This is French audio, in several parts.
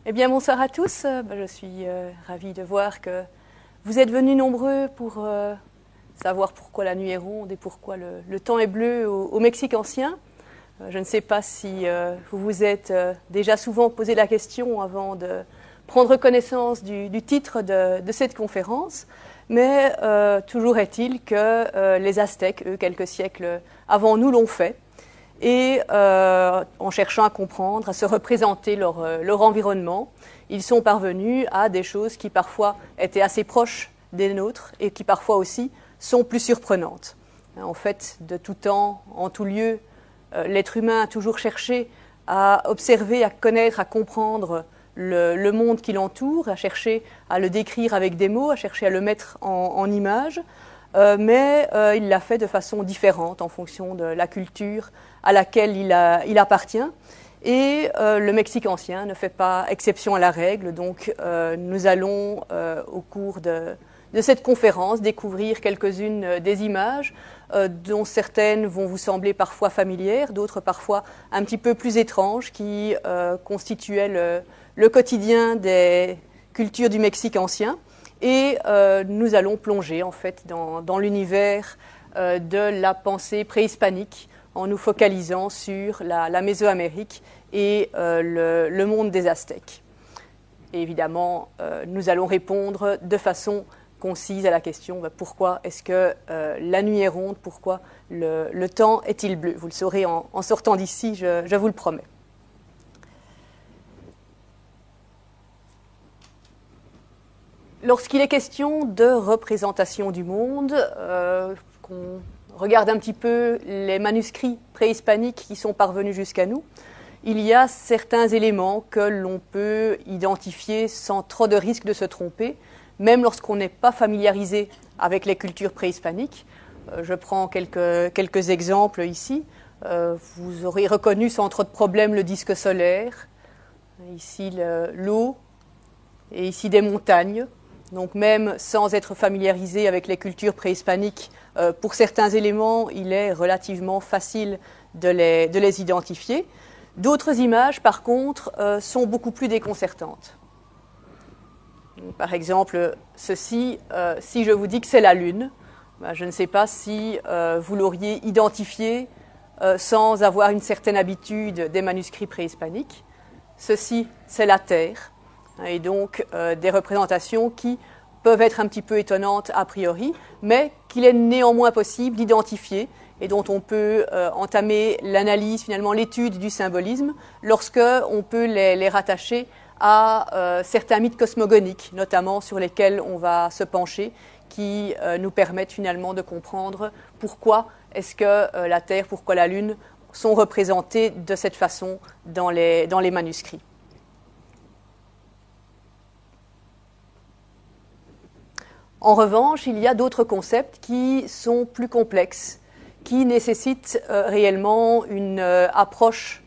Eh bien, bonsoir à tous. Je suis ravie de voir que vous êtes venus nombreux pour savoir pourquoi la nuit est ronde et pourquoi le temps est bleu au Mexique ancien. Je ne sais pas si vous vous êtes déjà souvent posé la question avant de prendre connaissance du titre de cette conférence, mais toujours est-il que les Aztèques, eux, quelques siècles avant nous, l'ont fait. Et en cherchant à comprendre, à se représenter leur environnement, ils sont parvenus à des choses qui parfois étaient assez proches des nôtres et qui parfois aussi sont plus surprenantes. En fait, de tout temps, en tout lieu, l'être humain a toujours cherché à observer, à connaître, à comprendre le monde qui l'entoure, à chercher à le décrire avec des mots, à chercher à le mettre en images, mais il l'a fait de façon différente en fonction de la culture à laquelle il appartient. Et le Mexique ancien ne fait pas exception à la règle, donc nous allons au cours de cette conférence découvrir quelques-unes des images dont certaines vont vous sembler parfois familières, d'autres parfois un petit peu plus étranges, qui constituaient le quotidien des cultures du Mexique ancien. Et nous allons plonger en fait dans l'univers de la pensée préhispanique en nous focalisant sur la Mésoamérique et le monde des Aztèques. Et évidemment, nous allons répondre de façon concise à la question pourquoi est-ce que la nuit est ronde, pourquoi le temps est-il bleu. Vous le saurez en sortant d'ici, je vous le promets. Lorsqu'il est question de représentation du monde, qu'on regarde un petit peu les manuscrits préhispaniques qui sont parvenus jusqu'à nous, il y a certains éléments que l'on peut identifier sans trop de risque de se tromper, même lorsqu'on n'est pas familiarisé avec les cultures préhispaniques. Je prends quelques exemples ici. Vous aurez reconnu sans trop de problème le disque solaire, ici l'eau, et ici des montagnes. Donc même sans être familiarisé avec les cultures préhispaniques, pour certains éléments, il est relativement facile de les identifier. D'autres images, par contre, sont beaucoup plus déconcertantes. Donc, par exemple, ceci, si je vous dis que c'est la Lune, je ne sais pas si vous l'auriez identifié sans avoir une certaine habitude des manuscrits préhispaniques. Ceci, c'est la Terre. Et donc des représentations qui peuvent être un petit peu étonnantes a priori, mais qu'il est néanmoins possible d'identifier et dont on peut entamer l'analyse, finalement l'étude du symbolisme, lorsque on peut les rattacher à certains mythes cosmogoniques, notamment sur lesquels on va se pencher, qui nous permettent finalement de comprendre pourquoi est-ce que la Terre, pourquoi la Lune sont représentés de cette façon dans les manuscrits. En revanche, il y a d'autres concepts qui sont plus complexes, qui nécessitent réellement une approche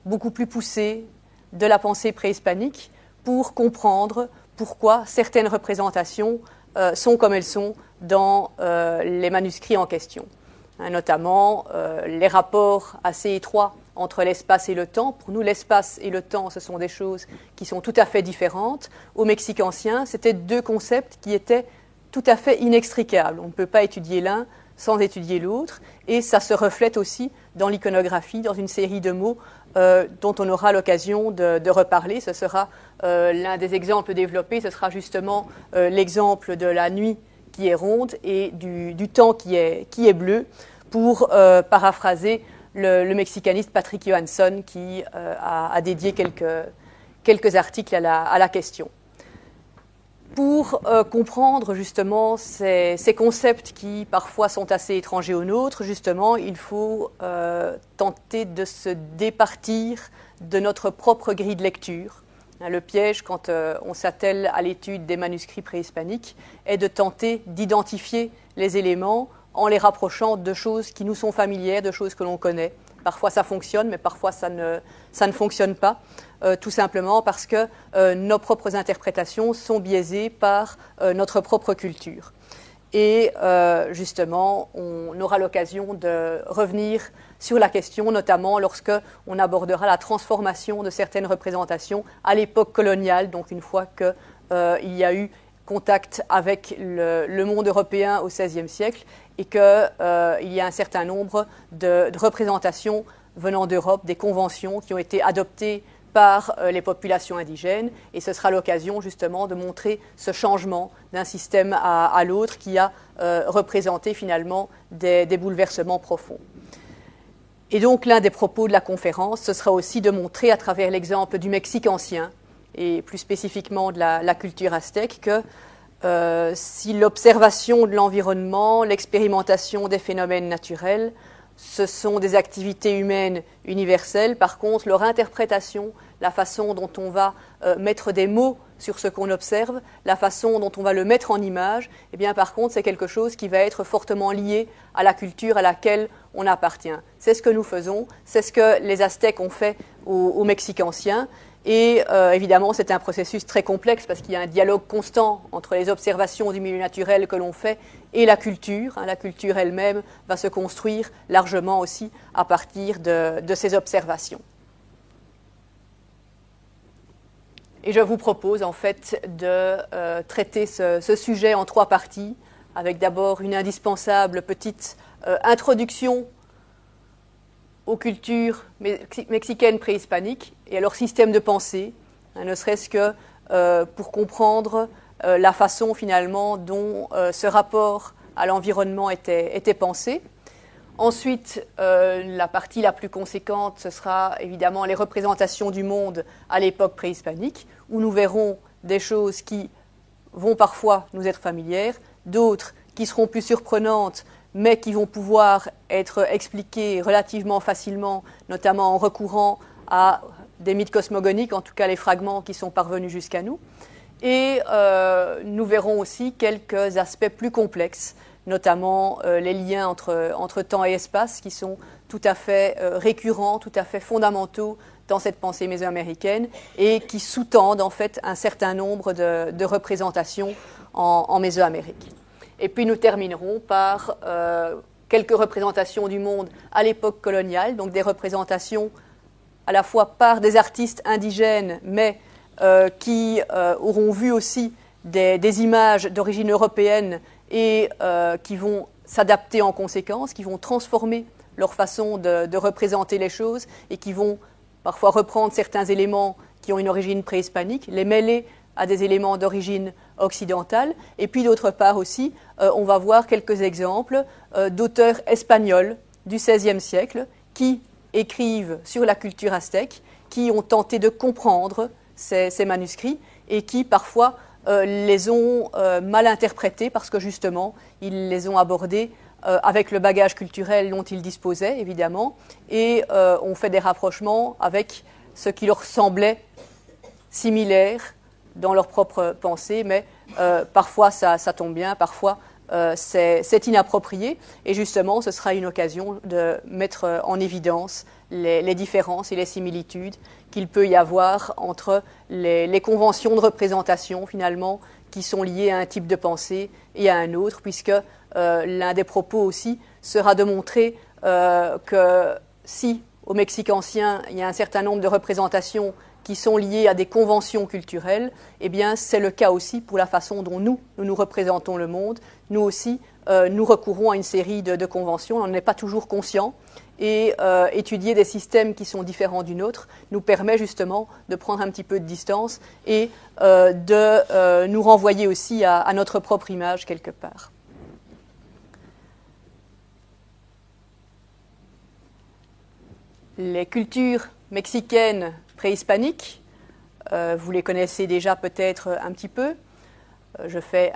beaucoup plus poussée de la pensée préhispanique pour comprendre pourquoi certaines représentations sont comme elles sont dans les manuscrits en question. Notamment les rapports assez étroits entre l'espace et le temps. Pour nous, l'espace et le temps, ce sont des choses qui sont tout à fait différentes. Au Mexique ancien, c'était deux concepts qui étaient tout à fait inextricable. On ne peut pas étudier l'un sans étudier l'autre, et ça se reflète aussi dans l'iconographie, dans une série de mots dont on aura l'occasion de reparler. Ce sera l'un des exemples développés, ce sera justement l'exemple de la nuit qui est ronde et du temps qui est bleu, pour paraphraser le mexicaniste Patrick Johansson qui a dédié quelques articles à la question. Pour comprendre justement ces concepts qui parfois sont assez étrangers aux nôtres, justement, il faut tenter de se départir de notre propre grille de lecture. Le piège, quand on s'attelle à l'étude des manuscrits préhispaniques, est de tenter d'identifier les éléments en les rapprochant de choses qui nous sont familières, de choses que l'on connaît. Parfois ça fonctionne, mais parfois ça ne fonctionne pas. Tout simplement parce que nos propres interprétations sont biaisées par notre propre culture. Et justement, on aura l'occasion de revenir sur la question, notamment lorsque on abordera la transformation de certaines représentations à l'époque coloniale, donc une fois qu'il y a eu contact avec le monde européen au XVIe siècle et qu'il y a un certain nombre de représentations venant d'Europe, des conventions qui ont été adoptées par les populations indigènes, et ce sera l'occasion justement de montrer ce changement d'un système à l'autre qui a représenté finalement des bouleversements profonds. Et donc l'un des propos de la conférence, ce sera aussi de montrer à travers l'exemple du Mexique ancien, et plus spécifiquement de la culture aztèque, que si l'observation de l'environnement, l'expérimentation des phénomènes naturels, ce sont des activités humaines universelles. Par contre, leur interprétation, la façon dont on va mettre des mots sur ce qu'on observe, la façon dont on va le mettre en image, eh bien, par contre, c'est quelque chose qui va être fortement lié à la culture à laquelle on appartient. C'est ce que nous faisons, c'est ce que les Aztèques ont fait au Mexique ancien. Et évidemment, c'est un processus très complexe parce qu'il y a un dialogue constant entre les observations du milieu naturel que l'on fait et la culture. La culture elle-même va se construire largement aussi à partir de ces observations. Et je vous propose en fait de traiter ce sujet en 3 parties, avec d'abord une indispensable petite introduction aux cultures mexicaines préhispaniques et à leur système de pensée, ne serait-ce que pour comprendre la façon finalement dont ce rapport à l'environnement était pensé. Ensuite, la partie la plus conséquente, ce sera évidemment les représentations du monde à l'époque préhispanique, où nous verrons des choses qui vont parfois nous être familières, d'autres qui seront plus surprenantes, mais qui vont pouvoir être expliquées relativement facilement, notamment en recourant à des mythes cosmogoniques, en tout cas les fragments qui sont parvenus jusqu'à nous. Et nous verrons aussi quelques aspects plus complexes, notamment les liens entre temps et espace, qui sont tout à fait récurrents, tout à fait fondamentaux dans cette pensée mésoaméricaine, et qui sous-tendent en fait un certain nombre de représentations en Mésoamérique. Et puis nous terminerons par quelques représentations du monde à l'époque coloniale, donc des représentations à la fois par des artistes indigènes, mais qui auront vu aussi des images d'origine européenne et qui vont s'adapter en conséquence, qui vont transformer leur façon de représenter les choses et qui vont parfois reprendre certains éléments qui ont une origine préhispanique, les mêler à des éléments d'origine occidentale. Et puis d'autre part aussi, on va voir quelques exemples d'auteurs espagnols du XVIe siècle qui écrivent sur la culture aztèque, qui ont tenté de comprendre ces manuscrits et qui parfois les ont mal interprétés parce que justement, ils les ont abordés avec le bagage culturel dont ils disposaient, évidemment, et ont fait des rapprochements avec ce qui leur semblait similaire dans leur propre pensée, mais parfois ça tombe bien, parfois c'est inapproprié, et justement ce sera une occasion de mettre en évidence les différences et les similitudes qu'il peut y avoir entre les conventions de représentation finalement qui sont liées à un type de pensée et à un autre, puisque l'un des propos aussi sera de montrer que si au Mexique ancien il y a un certain nombre de représentations qui sont liées à des conventions culturelles, eh bien c'est le cas aussi pour la façon dont nous représentons le monde. Nous aussi, nous recourons à une série de conventions, on n'en est pas toujours conscient, et étudier des systèmes qui sont différents du nôtre nous permet justement de prendre un petit peu de distance et de nous renvoyer aussi à notre propre image quelque part. Les cultures mexicaines préhispaniques, vous les connaissez déjà peut-être un petit peu. Je fais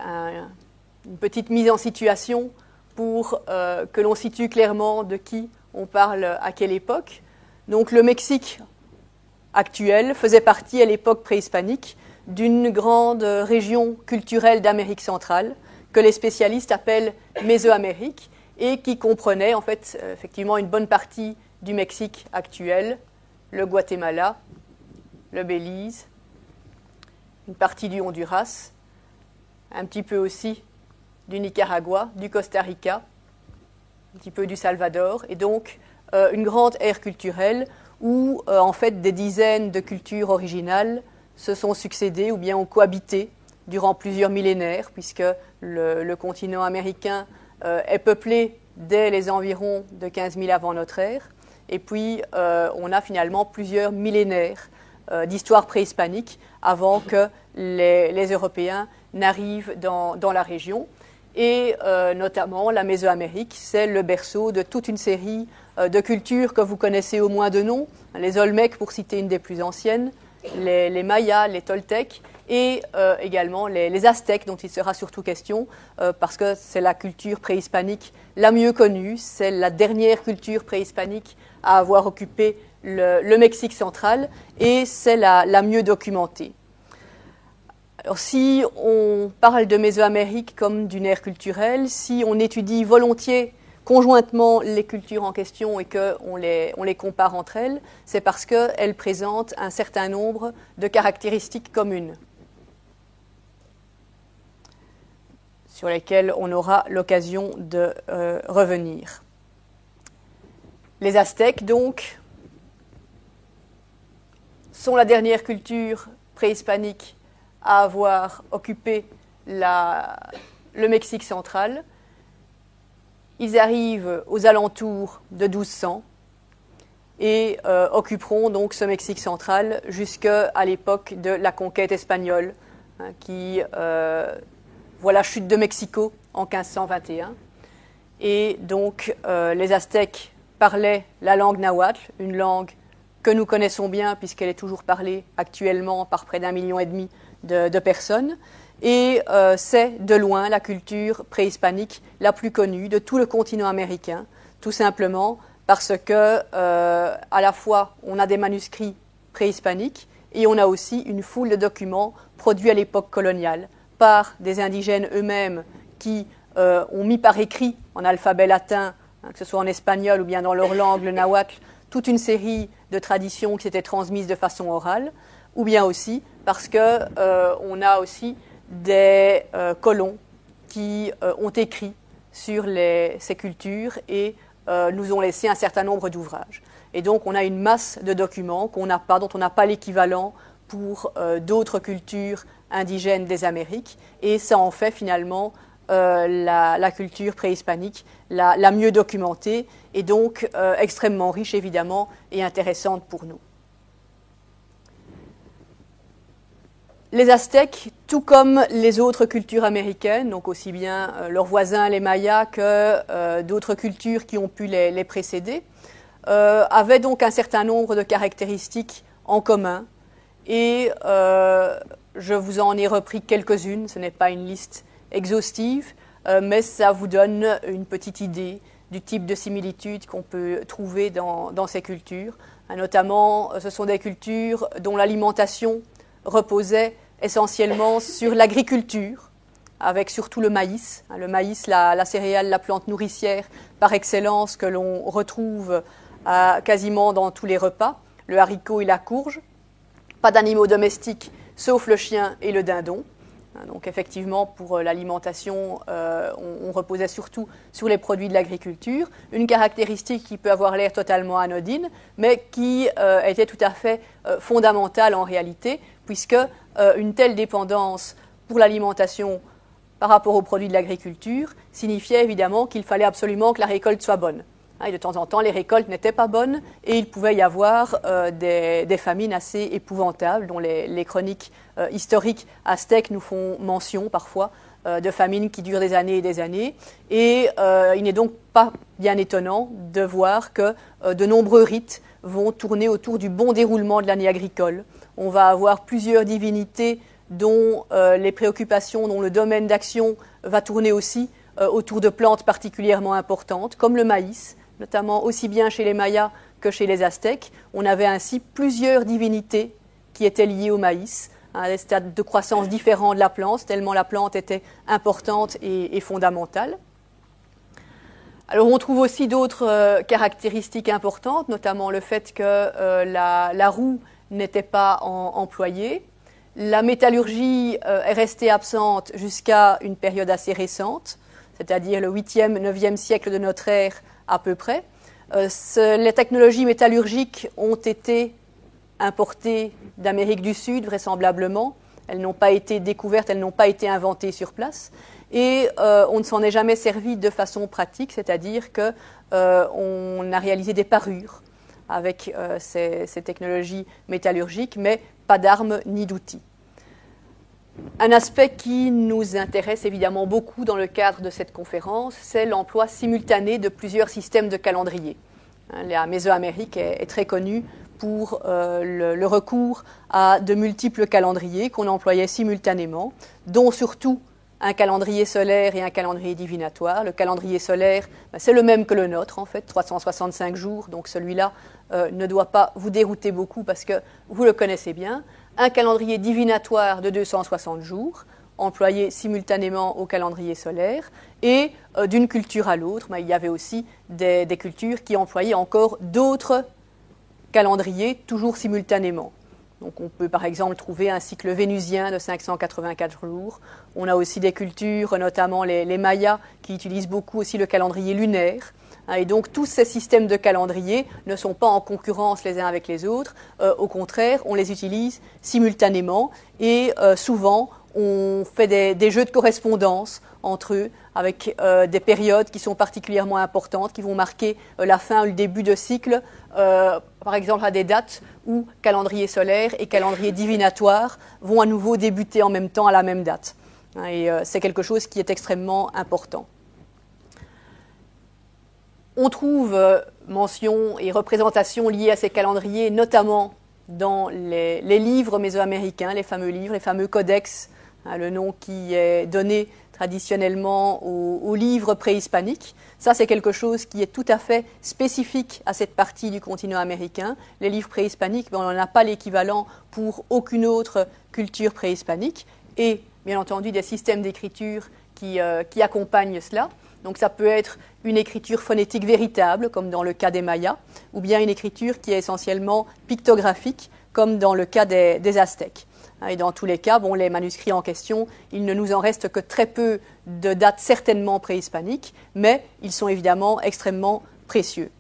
une petite mise en situation pour que l'on situe clairement de qui on parle à quelle époque. Donc le Mexique actuel faisait partie à l'époque préhispanique d'une grande région culturelle d'Amérique centrale que les spécialistes appellent Mésoamérique et qui comprenait en fait effectivement une bonne partie du Mexique actuel, le Guatemala, le Belize, une partie du Honduras, un petit peu aussi du Nicaragua, du Costa Rica, un petit peu du Salvador, et donc une grande aire culturelle où en fait des dizaines de cultures originales se sont succédées ou bien ont cohabité durant plusieurs millénaires, puisque le continent américain est peuplé dès les environs de 15 000 avant notre ère, et puis on a finalement plusieurs millénaires d'histoire préhispanique avant que les Européens n'arrivent dans la région. Et notamment la Mésoamérique, c'est le berceau de toute une série de cultures que vous connaissez au moins de nom, les Olmèques pour citer une des plus anciennes, les Mayas, les Toltecs et également les Aztèques dont il sera surtout question parce que c'est la culture préhispanique la mieux connue, c'est la dernière culture préhispanique à avoir occupé le Mexique central et c'est la mieux documentée. Alors, si on parle de Mésoamérique comme d'une ère culturelle, si on étudie volontiers conjointement les cultures en question et qu'on les compare entre elles, c'est parce qu'elles présentent un certain nombre de caractéristiques communes sur lesquelles on aura l'occasion de revenir. Les Aztèques, donc, sont la dernière culture préhispanique à avoir occupé le Mexique central. Ils arrivent aux alentours de 1200 et occuperont donc ce Mexique central jusqu'à l'époque de la conquête espagnole, qui voit la chute de Mexico en 1521. Et donc les Aztèques parlaient la langue nahuatl, une langue que nous connaissons bien puisqu'elle est toujours parlée actuellement par près d'1,5 million de personnes, et c'est de loin la culture préhispanique la plus connue de tout le continent américain, tout simplement parce que à la fois on a des manuscrits préhispaniques et on a aussi une foule de documents produits à l'époque coloniale par des indigènes eux-mêmes qui ont mis par écrit en alphabet latin, que ce soit en espagnol ou bien dans leur langue, le nahuatl, toute une série de traditions qui s'étaient transmises de façon orale, ou bien aussi parce qu'on a aussi des colons qui ont écrit sur ces cultures et nous ont laissé un certain nombre d'ouvrages. Et donc on a une masse de documents dont on n'a pas l'équivalent pour d'autres cultures indigènes des Amériques, et ça en fait finalement la culture préhispanique la mieux documentée et donc extrêmement riche évidemment et intéressante pour nous. Les Aztèques, tout comme les autres cultures américaines, donc aussi bien leurs voisins les Mayas que d'autres cultures qui ont pu les précéder, avaient donc un certain nombre de caractéristiques en commun. Et je vous en ai repris quelques-unes, ce n'est pas une liste exhaustive, mais ça vous donne une petite idée du type de similitudes qu'on peut trouver dans ces cultures. Notamment, ce sont des cultures dont l'alimentation reposait essentiellement sur l'agriculture, avec surtout le maïs. Le maïs, la céréale, la plante nourricière par excellence que l'on retrouve quasiment dans tous les repas, le haricot et la courge. Pas d'animaux domestiques, sauf le chien et le dindon. Donc effectivement, pour l'alimentation, on reposait surtout sur les produits de l'agriculture. Une caractéristique qui peut avoir l'air totalement anodine, mais qui était tout à fait fondamentale en réalité, puisque une telle dépendance pour l'alimentation par rapport aux produits de l'agriculture signifiait évidemment qu'il fallait absolument que la récolte soit bonne. Et de temps en temps, les récoltes n'étaient pas bonnes et il pouvait y avoir des famines assez épouvantables, dont les chroniques historiques aztèques nous font mention parfois de famines qui durent des années et des années. Et il n'est donc pas bien étonnant de voir que de nombreux rites vont tourner autour du bon déroulement de l'année agricole. On va avoir plusieurs divinités dont les préoccupations, dont le domaine d'action va tourner aussi autour de plantes particulièrement importantes, comme le maïs, notamment aussi bien chez les Mayas que chez les Aztèques. On avait ainsi plusieurs divinités qui étaient liées au maïs, à des stades de croissance différents de la plante, tellement la plante était importante et fondamentale. Alors on trouve aussi d'autres caractéristiques importantes, notamment le fait que la roue n'était pas employée, La métallurgie est restée absente jusqu'à une période assez récente, c'est-à-dire le 8e, 9e siècle de notre ère à peu près. Les technologies métallurgiques ont été importées d'Amérique du Sud, vraisemblablement. Elles n'ont pas été découvertes, elles n'ont pas été inventées sur place. Et on ne s'en est jamais servi de façon pratique, c'est-à-dire qu'on a réalisé des parures avec ces technologies métallurgiques, mais pas d'armes ni d'outils. Un aspect qui nous intéresse évidemment beaucoup dans le cadre de cette conférence, c'est l'emploi simultané de plusieurs systèmes de calendrier. La Mésoamérique est très connue pour le recours à de multiples calendriers qu'on employait simultanément, dont surtout un calendrier solaire et un calendrier divinatoire. Le calendrier solaire, c'est le même que le nôtre, en fait, 365 jours, donc celui-là ne doit pas vous dérouter beaucoup parce que vous le connaissez bien. Un calendrier divinatoire de 260 jours, employé simultanément au calendrier solaire, et d'une culture à l'autre, il y avait aussi des cultures qui employaient encore d'autres calendriers, toujours simultanément. Donc on peut par exemple trouver un cycle vénusien de 584 jours. On a aussi des cultures, notamment les Mayas, qui utilisent beaucoup aussi le calendrier lunaire. Et donc tous ces systèmes de calendrier ne sont pas en concurrence les uns avec les autres. Au contraire, on les utilise simultanément et souvent on fait des jeux de correspondance entre eux avec des périodes qui sont particulièrement importantes, qui vont marquer la fin ou le début de cycle, par exemple à des dates où calendrier solaire et calendrier divinatoire vont à nouveau débuter en même temps à la même date. Et c'est quelque chose qui est extrêmement important. On trouve mentions et représentations liées à ces calendriers, notamment dans les livres mésoaméricains, les fameux codex, le nom qui est donné traditionnellement aux livres préhispaniques. Ça, c'est quelque chose qui est tout à fait spécifique à cette partie du continent américain. Les livres préhispaniques, on n'en a pas l'équivalent pour aucune autre culture préhispanique. Et, bien entendu, des systèmes d'écriture qui accompagnent cela. Donc ça peut être une écriture phonétique véritable, comme dans le cas des Mayas, ou bien une écriture qui est essentiellement pictographique, comme dans le cas des Aztèques. Et dans tous les cas, les manuscrits en question, il ne nous en reste que très peu de dates certainement préhispaniques, mais ils sont évidemment extrêmement précieux.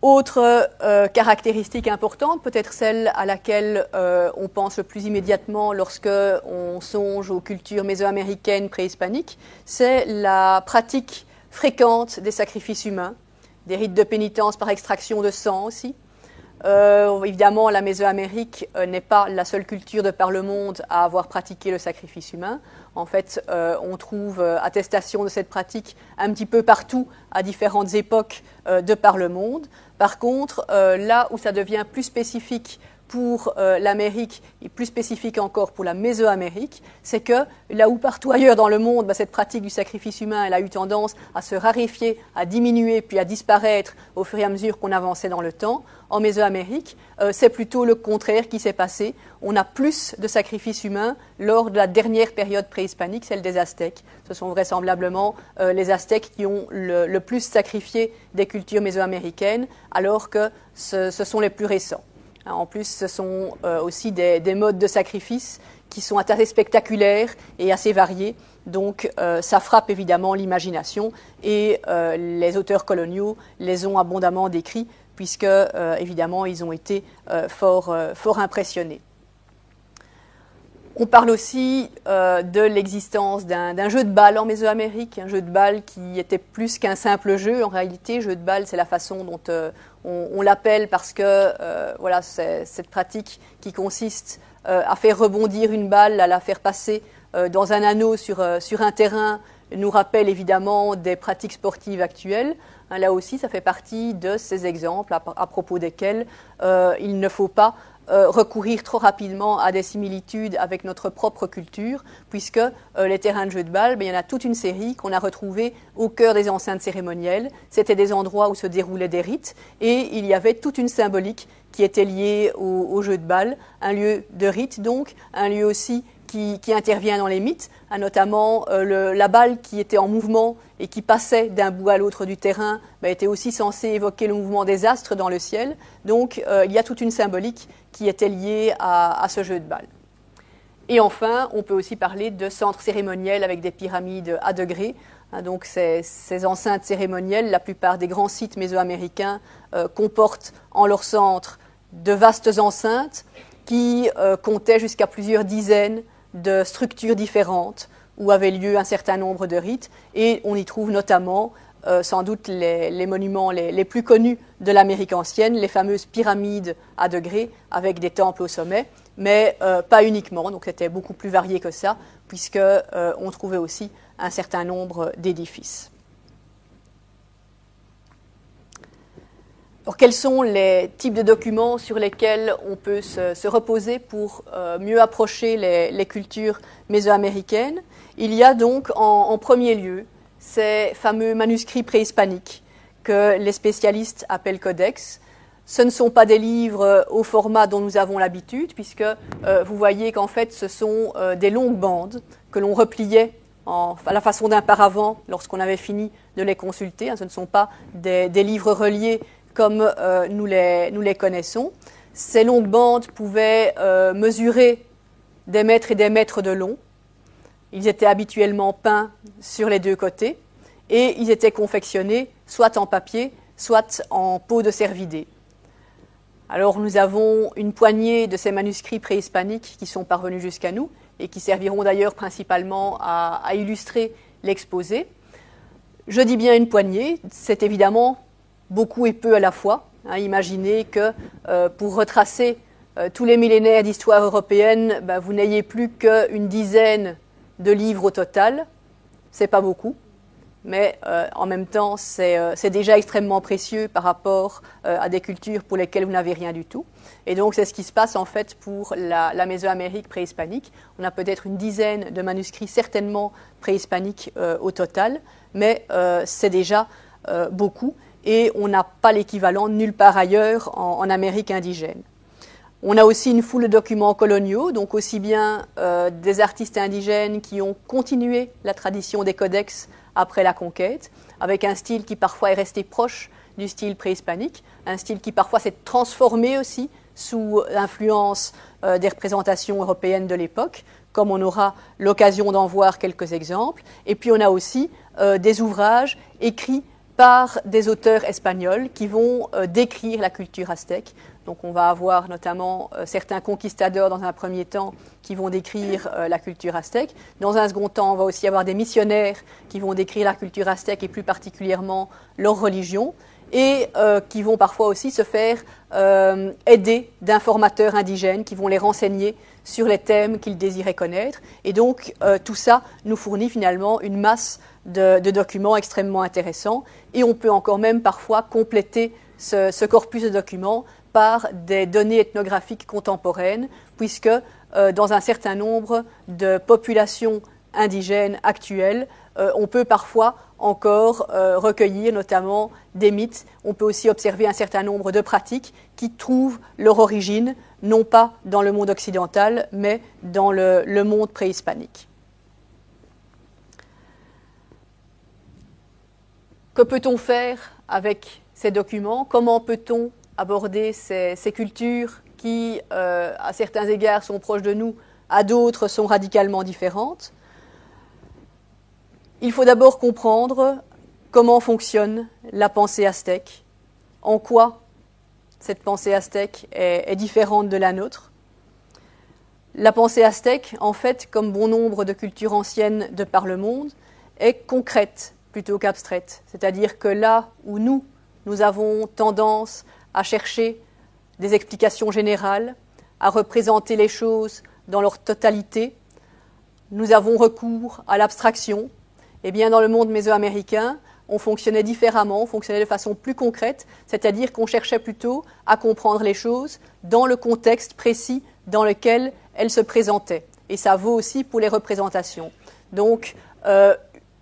Autre caractéristique importante, peut-être celle à laquelle on pense le plus immédiatement lorsque on songe aux cultures mésoaméricaines préhispaniques, c'est la pratique fréquente des sacrifices humains, des rites de pénitence par extraction de sang aussi. Évidemment, la Mésoamérique n'est pas la seule culture de par le monde à avoir pratiqué le sacrifice humain. En fait, on trouve attestation de cette pratique un petit peu partout, à différentes époques de par le monde. Par contre, là où ça devient plus spécifique pour l'Amérique et plus spécifique encore pour la Mésoamérique, c'est que là où partout ailleurs dans le monde, cette pratique du sacrifice humain, elle a eu tendance à se raréfier, à diminuer, puis à disparaître au fur et à mesure qu'on avançait dans le temps. En Mésoamérique, c'est plutôt le contraire qui s'est passé. On a plus de sacrifices humains lors de la dernière période préhispanique, celle des Aztèques. Ce sont vraisemblablement les Aztèques qui ont le plus sacrifié des cultures mésoaméricaines, alors que ce sont les plus récents. En plus, ce sont aussi des modes de sacrifice qui sont assez spectaculaires et assez variés. Donc, ça frappe évidemment l'imagination et les auteurs coloniaux les ont abondamment décrits puisque, évidemment, ils ont été fort impressionnés. On parle aussi de l'existence d'un jeu de balle en Mésoamérique, un jeu de balle qui était plus qu'un simple jeu. En réalité, jeu de balle, c'est la façon dont on l'appelle parce que c'est cette pratique qui consiste à faire rebondir une balle, à la faire passer dans un anneau sur un terrain, nous rappelle évidemment des pratiques sportives actuelles. Là aussi, ça fait partie de ces exemples à propos desquels il ne faut pas recourir trop rapidement à des similitudes avec notre propre culture, puisque les terrains de jeu de balle, il y en a toute une série qu'on a retrouvés au cœur des enceintes cérémonielles. C'était des endroits où se déroulaient des rites, et il y avait toute une symbolique qui était liée au jeu de balle, un lieu de rite donc, un lieu aussi qui intervient dans les mythes, notamment la balle qui était en mouvement et qui passait d'un bout à l'autre du terrain était aussi censée évoquer le mouvement des astres dans le ciel. Donc il y a toute une symbolique qui était liée à ce jeu de balle. Et enfin, on peut aussi parler de centres cérémoniels avec des pyramides à degrés. Donc ces enceintes cérémonielles, la plupart des grands sites mésoaméricains comportent en leur centre de vastes enceintes qui comptaient jusqu'à plusieurs dizaines de structures différentes où avaient lieu un certain nombre de rites. Et on y trouve notamment sans doute les monuments les plus connus de l'Amérique ancienne, les fameuses pyramides à degrés avec des temples au sommet, mais pas uniquement, donc c'était beaucoup plus varié que ça, puisqu'on trouvait aussi un certain nombre d'édifices. Alors, quels sont les types de documents sur lesquels on peut se reposer pour mieux approcher les cultures mésoaméricaines? Il y a donc en premier lieu ces fameux manuscrits préhispaniques que les spécialistes appellent codex. Ce ne sont pas des livres au format dont nous avons l'habitude, puisque vous voyez qu'en fait ce sont des longues bandes que l'on repliait à la façon d'un paravent lorsqu'on avait fini de les consulter. Ce ne sont pas des livres reliés comme nous les connaissons. Ces longues bandes pouvaient mesurer des mètres et des mètres de long. Ils étaient habituellement peints sur les deux côtés et ils étaient confectionnés soit en papier, soit en peau de cervidé. Alors nous avons une poignée de ces manuscrits préhispaniques qui sont parvenus jusqu'à nous et qui serviront d'ailleurs principalement à illustrer l'exposé. Je dis bien une poignée, c'est évidemment beaucoup et peu à la fois. Imaginez que pour retracer tous les millénaires d'histoire européenne, vous n'ayez plus qu'une dizaine de livres au total. C'est pas beaucoup, mais en même temps, c'est déjà extrêmement précieux par rapport à des cultures pour lesquelles vous n'avez rien du tout. Et donc, c'est ce qui se passe en fait pour la Mésoamérique préhispanique. On a peut-être une dizaine de manuscrits certainement préhispaniques au total, mais c'est déjà beaucoup. Et on n'a pas l'équivalent nulle part ailleurs en Amérique indigène. On a aussi une foule de documents coloniaux, donc aussi bien des artistes indigènes qui ont continué la tradition des codex après la conquête, avec un style qui parfois est resté proche du style préhispanique, un style qui parfois s'est transformé aussi sous l'influence des représentations européennes de l'époque, comme on aura l'occasion d'en voir quelques exemples. Et puis on a aussi des ouvrages écrits par des auteurs espagnols qui vont décrire la culture aztèque. Donc on va avoir notamment certains conquistadors dans un premier temps qui vont décrire la culture aztèque. Dans un second temps, on va aussi avoir des missionnaires qui vont décrire la culture aztèque et plus particulièrement leur religion et qui vont parfois aussi se faire aider d'informateurs indigènes qui vont les renseigner sur les thèmes qu'ils désiraient connaître. Et donc tout ça nous fournit finalement une masse de documents extrêmement intéressants et on peut encore même parfois compléter ce corpus de documents par des données ethnographiques contemporaines, puisque dans un certain nombre de populations indigènes actuelles, on peut parfois encore recueillir notamment des mythes. On peut aussi observer un certain nombre de pratiques qui trouvent leur origine, non pas dans le monde occidental, mais dans le monde préhispanique. Que peut-on faire avec ces documents? Comment peut-on aborder ces cultures qui, à certains égards, sont proches de nous, à d'autres sont radicalement différentes? Il faut d'abord comprendre comment fonctionne la pensée aztèque, en quoi cette pensée aztèque est différente de la nôtre. La pensée aztèque, en fait, comme bon nombre de cultures anciennes de par le monde, est concrète plutôt qu'abstraite. C'est-à-dire que là où nous avons tendance à chercher des explications générales, à représenter les choses dans leur totalité, nous avons recours à l'abstraction. Eh bien, dans le monde mésoaméricain, on fonctionnait différemment, on fonctionnait de façon plus concrète, c'est-à-dire qu'on cherchait plutôt à comprendre les choses dans le contexte précis dans lequel elles se présentaient. Et ça vaut aussi pour les représentations. Donc,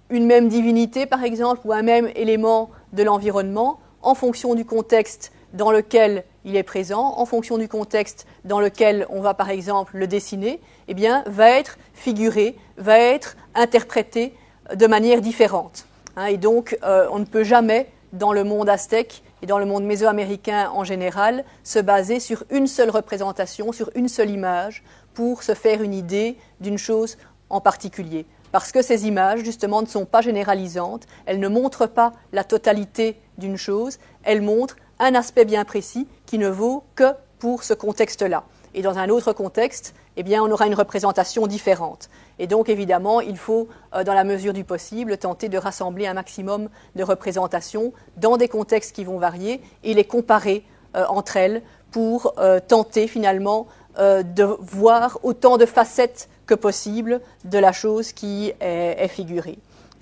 une même divinité, par exemple, ou un même élément de l'environnement, en fonction du contexte dans lequel il est présent, en fonction du contexte dans lequel on va, par exemple, le dessiner, eh bien, va être figuré, va être interprété de manière différente. Et donc, on ne peut jamais, dans le monde aztèque et dans le monde mésoaméricain en général, se baser sur une seule représentation, sur une seule image, pour se faire une idée d'une chose en particulier. Parce que ces images, justement, ne sont pas généralisantes, elles ne montrent pas la totalité d'une chose, elles montrent un aspect bien précis qui ne vaut que pour ce contexte-là. Et dans un autre contexte, eh bien, on aura une représentation différente. Et donc, évidemment, il faut, dans la mesure du possible, tenter de rassembler un maximum de représentations dans des contextes qui vont varier et les comparer entre elles pour tenter, finalement, de voir autant de facettes que possible de la chose qui est figurée.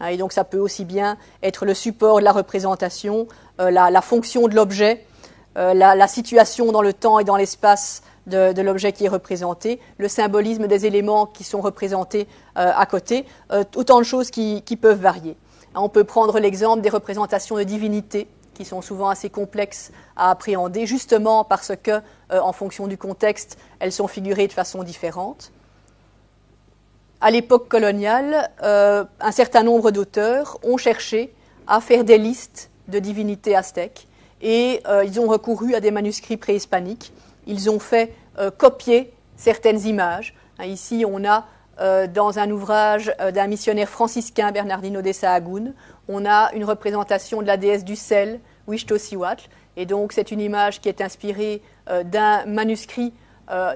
Et donc, ça peut aussi bien être le support de la représentation, la fonction de l'objet, la situation dans le temps et dans l'espace de l'objet qui est représenté, le symbolisme des éléments qui sont représentés à côté, autant de choses qui peuvent varier. On peut prendre l'exemple des représentations de divinités, qui sont souvent assez complexes à appréhender, justement parce que, en fonction du contexte, elles sont figurées de façon différente. À l'époque coloniale, un certain nombre d'auteurs ont cherché à faire des listes de divinités aztèques et ils ont recouru à des manuscrits préhispaniques. Ils ont fait copier certaines images. Ici, on a dans un ouvrage d'un missionnaire franciscain, Bernardino de Sahagún, on a une représentation de la déesse du sel, Huixtocihuatl, et donc c'est une image qui est inspirée d'un manuscrit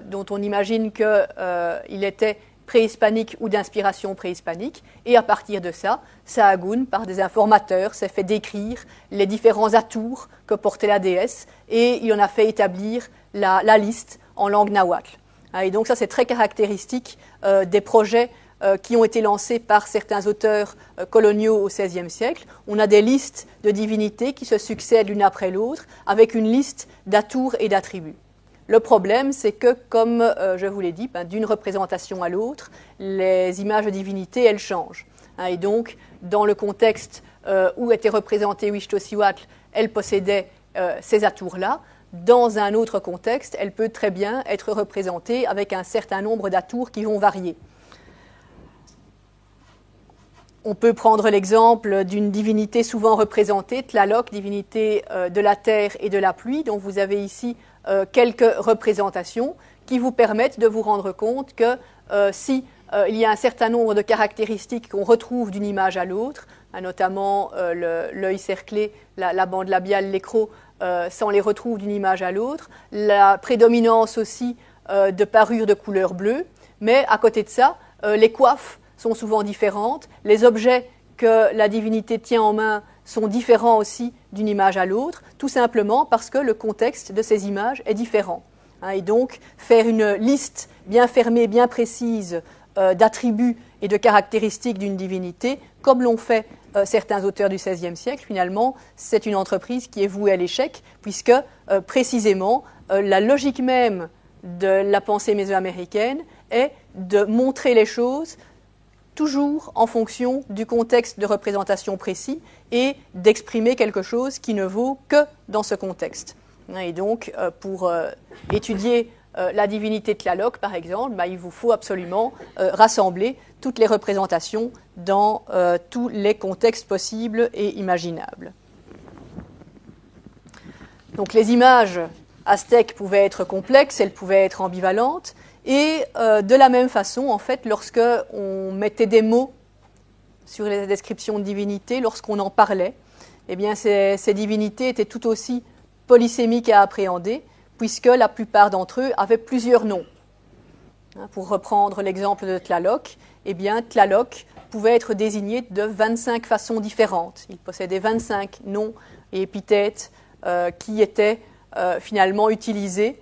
dont on imagine qu'il était préhispanique ou d'inspiration préhispanique, et à partir de ça, Sahagún, par des informateurs, s'est fait décrire les différents atours que portait la déesse, et il en a fait établir la liste en langue nahuatl. Et donc ça, c'est très caractéristique des projets qui ont été lancés par certains auteurs coloniaux au XVIe siècle. On a des listes de divinités qui se succèdent l'une après l'autre, avec une liste d'atours et d'attributs. Le problème, c'est que, comme je vous l'ai dit, d'une représentation à l'autre, les images de divinités, elles changent. Et donc, dans le contexte où était représenté Huixtocihuatl, elle possédait ces atours-là. Dans un autre contexte, elle peut très bien être représentée avec un certain nombre d'atours qui vont varier. On peut prendre l'exemple d'une divinité souvent représentée, Tlaloc, divinité de la terre et de la pluie, dont vous avez ici quelques représentations qui vous permettent de vous rendre compte que si il y a un certain nombre de caractéristiques qu'on retrouve d'une image à l'autre, notamment l'œil cerclé, la bande labiale, l'écrou, ça on les retrouve d'une image à l'autre, la prédominance aussi de parures de couleur bleue, mais à côté de ça, les coiffes sont souvent différentes, les objets que la divinité tient en main sont différents aussi d'une image à l'autre, tout simplement parce que le contexte de ces images est différent. Et donc, faire une liste bien fermée, bien précise d'attributs et de caractéristiques d'une divinité, comme l'ont fait certains auteurs du XVIe siècle, finalement, c'est une entreprise qui est vouée à l'échec, puisque précisément, la logique même de la pensée mésoaméricaine est de montrer les choses toujours en fonction du contexte de représentation précis et d'exprimer quelque chose qui ne vaut que dans ce contexte. Et donc, pour étudier la divinité Tlaloc, par exemple, il vous faut absolument rassembler toutes les représentations dans tous les contextes possibles et imaginables. Donc, les images aztèques pouvaient être complexes, elles pouvaient être ambivalentes, et de la même façon, en fait, lorsque on mettait des mots sur les descriptions de divinités, lorsqu'on en parlait, eh bien, ces divinités étaient tout aussi polysémiques à appréhender, puisque la plupart d'entre eux avaient plusieurs noms. Pour reprendre l'exemple de Tlaloc, eh bien, Tlaloc pouvait être désigné de 25 façons différentes. Il possédait 25 noms et épithètes qui étaient finalement utilisés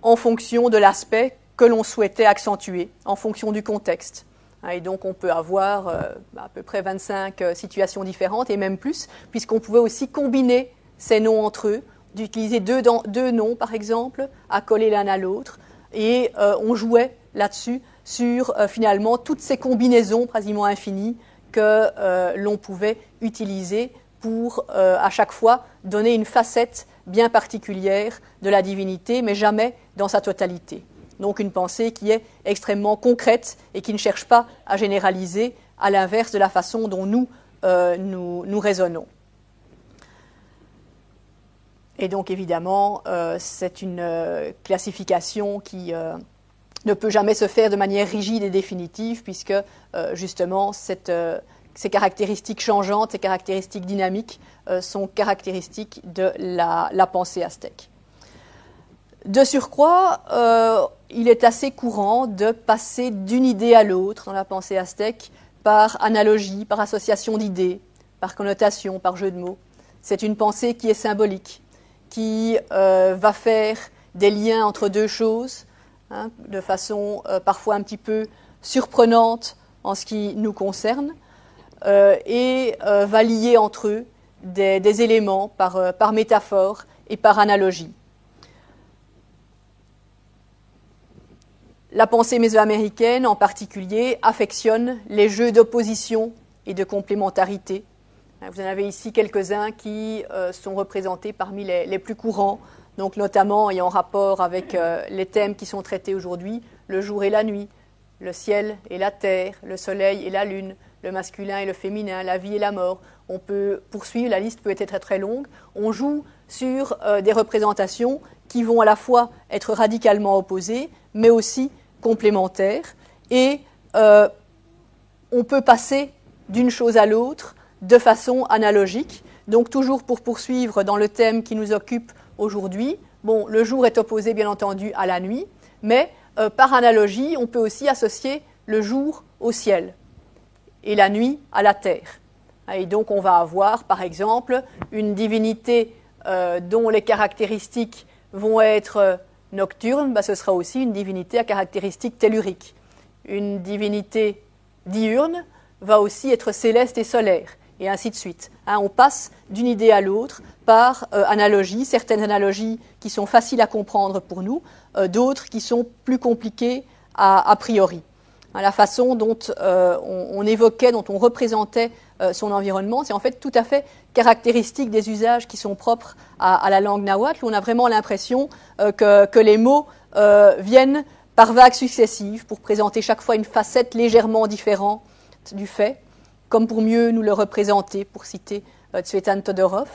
en fonction de l'aspect que l'on souhaitait accentuer, en fonction du contexte. Et donc, on peut avoir à peu près 25 situations différentes, et même plus, puisqu'on pouvait aussi combiner ces noms entre eux, d'utiliser deux noms, par exemple, accolés l'un à l'autre, et on jouait là-dessus sur, finalement, toutes ces combinaisons quasiment infinies que l'on pouvait utiliser pour, à chaque fois, donner une facette bien particulière de la divinité, mais jamais dans sa totalité. Donc une pensée qui est extrêmement concrète et qui ne cherche pas à généraliser, à l'inverse de la façon dont nous raisonnons. Et donc évidemment, c'est une classification qui ne peut jamais se faire de manière rigide et définitive, puisque justement ces caractéristiques changeantes, ces caractéristiques dynamiques sont caractéristiques de la pensée aztèque. De surcroît, il est assez courant de passer d'une idée à l'autre dans la pensée aztèque par analogie, par association d'idées, par connotation, par jeu de mots. C'est une pensée qui est symbolique, qui va faire des liens entre deux choses, de façon parfois un petit peu surprenante en ce qui nous concerne, et va lier entre eux des éléments par métaphore et par analogie. La pensée mésoaméricaine, en particulier, affectionne les jeux d'opposition et de complémentarité. Vous en avez ici quelques-uns qui sont représentés parmi les plus courants, donc notamment ayant rapport avec les thèmes qui sont traités aujourd'hui, le jour et la nuit, le ciel et la terre, le soleil et la lune, le masculin et le féminin, la vie et la mort. On peut poursuivre, la liste peut être très très longue. On joue sur des représentations qui vont à la fois être radicalement opposées, mais aussi complémentaires, et on peut passer d'une chose à l'autre de façon analogique. Donc toujours pour poursuivre dans le thème qui nous occupe aujourd'hui, bon, le jour est opposé bien entendu à la nuit, mais par analogie, on peut aussi associer le jour au ciel et la nuit à la terre. Et donc on va avoir par exemple une divinité dont les caractéristiques vont être nocturne, ce sera aussi une divinité à caractéristiques telluriques. Une divinité diurne va aussi être céleste et solaire, et ainsi de suite. On passe d'une idée à l'autre par analogie, certaines analogies qui sont faciles à comprendre pour nous, d'autres qui sont plus compliquées a priori. La façon dont on évoquait, dont on représentait son environnement, c'est en fait tout à fait caractéristique des usages qui sont propres à la langue nahuatl, où on a vraiment l'impression que les mots viennent par vagues successives pour présenter chaque fois une facette légèrement différente du fait, comme pour mieux nous le représenter, pour citer Tsvetan Todorov.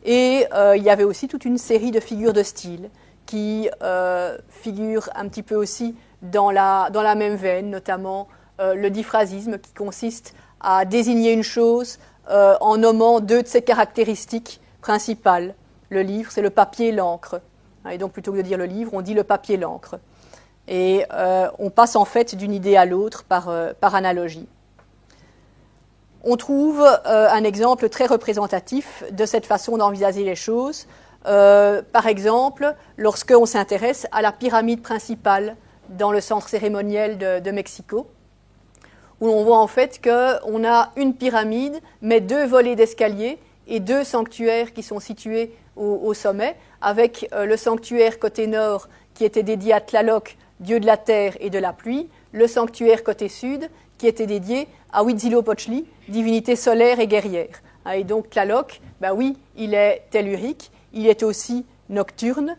Et il y avait aussi toute une série de figures de style qui figurent un petit peu aussi dans la même veine, notamment le diphrasisme qui consiste à désigner une chose en nommant deux de ses caractéristiques principales. Le livre, c'est le papier et l'encre. Et donc plutôt que de dire le livre, on dit le papier et l'encre. Et on passe en fait d'une idée à l'autre par analogie. On trouve un exemple très représentatif de cette façon d'envisager les choses. Par exemple, lorsqu'on s'intéresse à la pyramide principale dans le centre cérémoniel de Mexico, où on voit en fait qu'on a une pyramide, mais deux volets d'escalier et deux sanctuaires qui sont situés au sommet, avec le sanctuaire côté nord qui était dédié à Tlaloc, dieu de la terre et de la pluie, le sanctuaire côté sud qui était dédié à Huitzilopochtli, divinité solaire et guerrière. Et donc Tlaloc, oui, il est tellurique, il est aussi nocturne,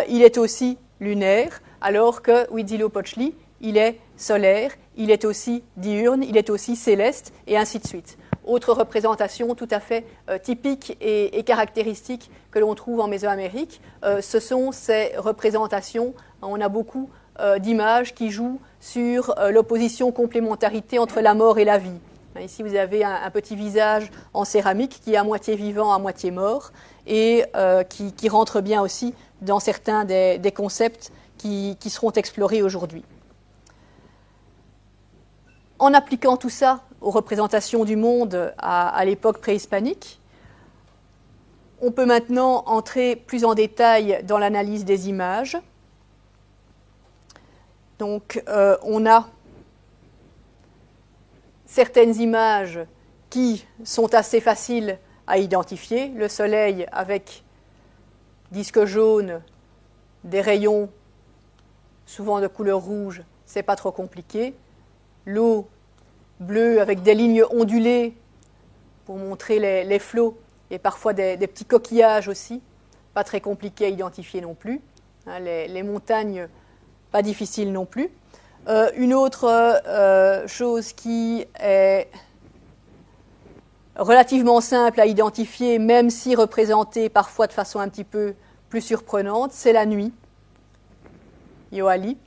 il est aussi lunaire, alors que Huitzilopochtli, il est solaire, il est aussi diurne, il est aussi céleste, et ainsi de suite. Autre représentation tout à fait typique et caractéristique que l'on trouve en Mésoamérique, ce sont ces représentations. On a beaucoup d'images qui jouent sur l'opposition complémentarité entre la mort et la vie. Ici, vous avez un petit visage en céramique qui est à moitié vivant, à moitié mort, et qui rentre bien aussi dans certains des concepts qui seront explorés aujourd'hui. En appliquant tout ça aux représentations du monde à l'époque préhispanique, on peut maintenant entrer plus en détail dans l'analyse des images. Donc, on a certaines images qui sont assez faciles à identifier. Le soleil avec disque jaune, des rayons souvent de couleur rouge, c'est pas trop compliqué. L'eau bleue avec des lignes ondulées pour montrer les flots et parfois des petits coquillages aussi, pas très compliqué à identifier non plus. Les montagnes, pas difficiles non plus. Une autre chose qui est relativement simple à identifier, même si représentée parfois de façon un petit peu plus surprenante, c'est la nuit, Yoali.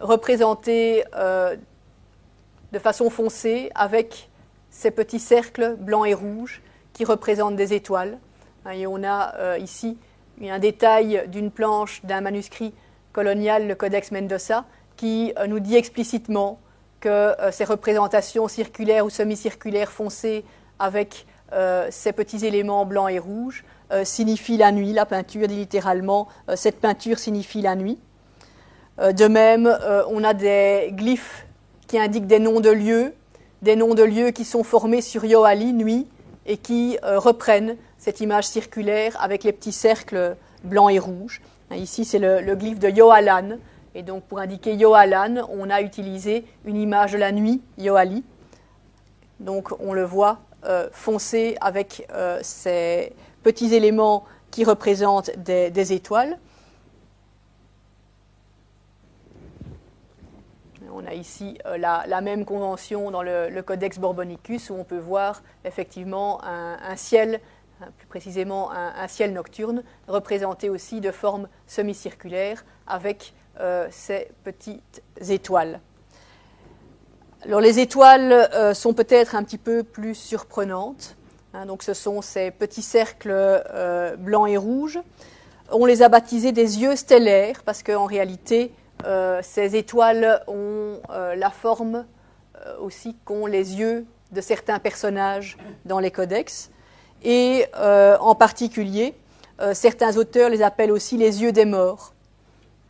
représentés de façon foncée avec ces petits cercles blancs et rouges qui représentent des étoiles. Et on a ici un détail d'une planche d'un manuscrit colonial, le Codex Mendoza, qui nous dit explicitement que ces représentations circulaires ou semi-circulaires foncées avec ces petits éléments blancs et rouges signifient la nuit. La peinture dit littéralement cette peinture signifie la nuit. De même, on a des glyphes qui indiquent des noms de lieux qui sont formés sur Yoali, nuit, et qui reprennent cette image circulaire avec les petits cercles blancs et rouges. Ici, c'est le glyphe de Yoalan. Et donc, pour indiquer Yoalan, on a utilisé une image de la nuit, Yoali. Donc, on le voit foncé avec ces petits éléments qui représentent des étoiles. On a ici la même convention dans le Codex Borbonicus, où on peut voir effectivement un ciel, plus précisément un ciel nocturne, représenté aussi de forme semi-circulaire avec ces petites étoiles. Alors les étoiles sont peut-être un petit peu plus surprenantes. Donc ce sont ces petits cercles blancs et rouges. On les a baptisés des yeux stellaires parce qu'en réalité, ces étoiles ont la forme aussi qu'ont les yeux de certains personnages dans les codex. Et en particulier, certains auteurs les appellent aussi les yeux des morts.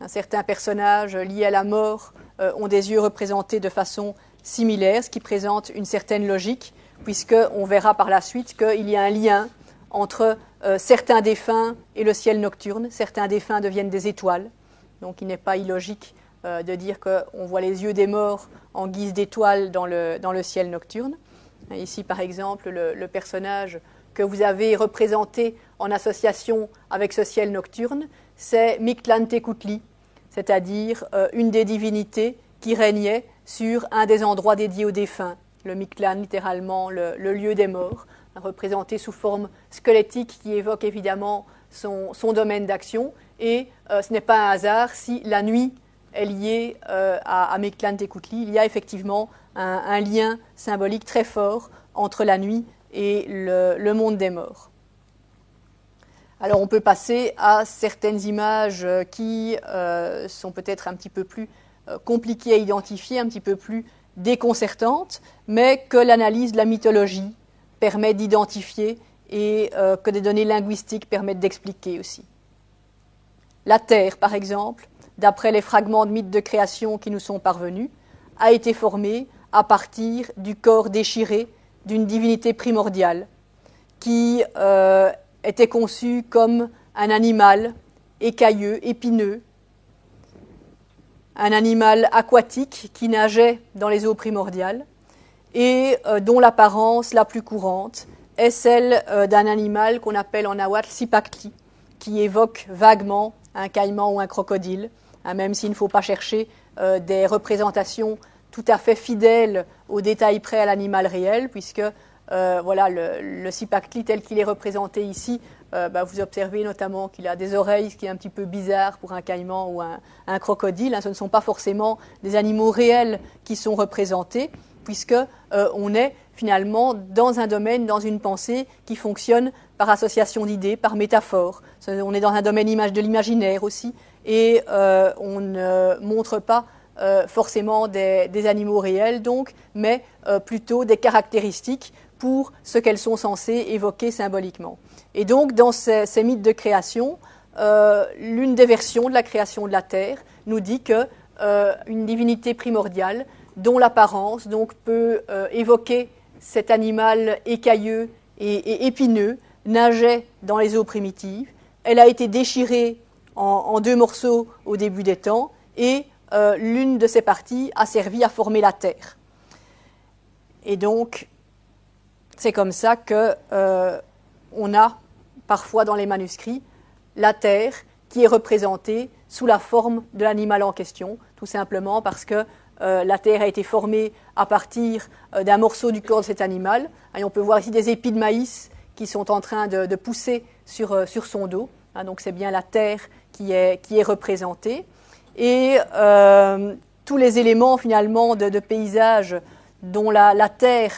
Certains personnages liés à la mort ont des yeux représentés de façon similaire, ce qui présente une certaine logique, puisqu'on verra par la suite qu'il y a un lien entre certains défunts et le ciel nocturne. Certains défunts deviennent des étoiles, donc il n'est pas illogique de dire qu'on voit les yeux des morts en guise d'étoiles dans le ciel nocturne. Ici, par exemple, le personnage que vous avez représenté en association avec ce ciel nocturne, c'est Mictlantecutli, c'est-à-dire une des divinités qui régnait sur un des endroits dédiés aux défunts. Le Mictlan, littéralement le lieu des morts, représenté sous forme squelettique qui évoque évidemment son domaine d'action. Et ce n'est pas un hasard si la nuit est liée à Mictlantecutli. Il y a effectivement un lien symbolique très fort entre la nuit et le monde des morts. Alors on peut passer à certaines images qui sont peut-être un petit peu plus compliquées à identifier, un petit peu plus déconcertantes, mais que l'analyse de la mythologie permet d'identifier et que des données linguistiques permettent d'expliquer aussi. La Terre, par exemple, d'après les fragments de mythes de création qui nous sont parvenus, a été formée à partir du corps déchiré d'une divinité primordiale qui était conçu comme un animal écailleux, épineux, un animal aquatique qui nageait dans les eaux primordiales et dont l'apparence la plus courante est celle d'un animal qu'on appelle en nahuatl Cipactli, qui évoque vaguement un caïman ou un crocodile, même s'il ne faut pas chercher des représentations tout à fait fidèles aux détails près à l'animal réel, puisque voilà, le Cipactli tel qu'il est représenté ici, vous observez notamment qu'il a des oreilles, ce qui est un petit peu bizarre pour un caïman ou un crocodile. Ce ne sont pas forcément des animaux réels qui sont représentés, puisque on est finalement dans un domaine, dans une pensée qui fonctionne par association d'idées, par métaphore. On est dans un domaine de l'imaginaire aussi, et on ne montre pas forcément des animaux réels, donc, mais plutôt des caractéristiques pour ce qu'elles sont censées évoquer symboliquement. Et donc, dans ces mythes de création, l'une des versions de la création de la Terre nous dit que une divinité primordiale, dont l'apparence donc peut évoquer cet animal écailleux et épineux, nageait dans les eaux primitives. Elle a été déchirée en deux morceaux au début des temps, et l'une de ces parties a servi à former la Terre. Et donc, c'est comme ça qu'on a parfois dans les manuscrits la Terre qui est représentée sous la forme de l'animal en question, tout simplement parce que la Terre a été formée à partir d'un morceau du corps de cet animal. Et on peut voir ici des épis de maïs qui sont en train de pousser sur son dos. Donc c'est bien la Terre qui est représentée. Et tous les éléments finalement de paysage dont la terre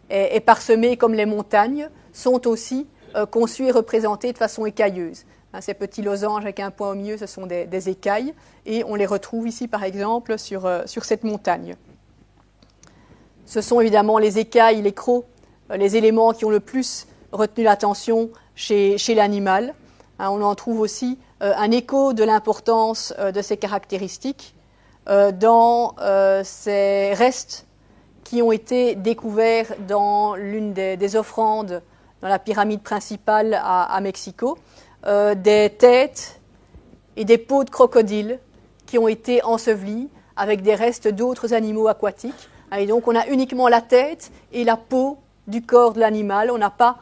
est parsemée comme les montagnes sont aussi conçus et représentés de façon écailleuse. Ces petits losanges avec un point au milieu, ce sont des écailles, et on les retrouve ici par exemple sur cette montagne. Ce sont évidemment les écailles, les crocs, les éléments qui ont le plus retenu l'attention chez l'animal. On en trouve aussi un écho de l'importance de ces caractéristiques dans ces restes qui ont été découverts dans l'une des offrandes dans la pyramide principale à Mexico, des têtes et des peaux de crocodiles qui ont été ensevelies avec des restes d'autres animaux aquatiques. Et donc on a uniquement la tête et la peau du corps de l'animal, on n'a pas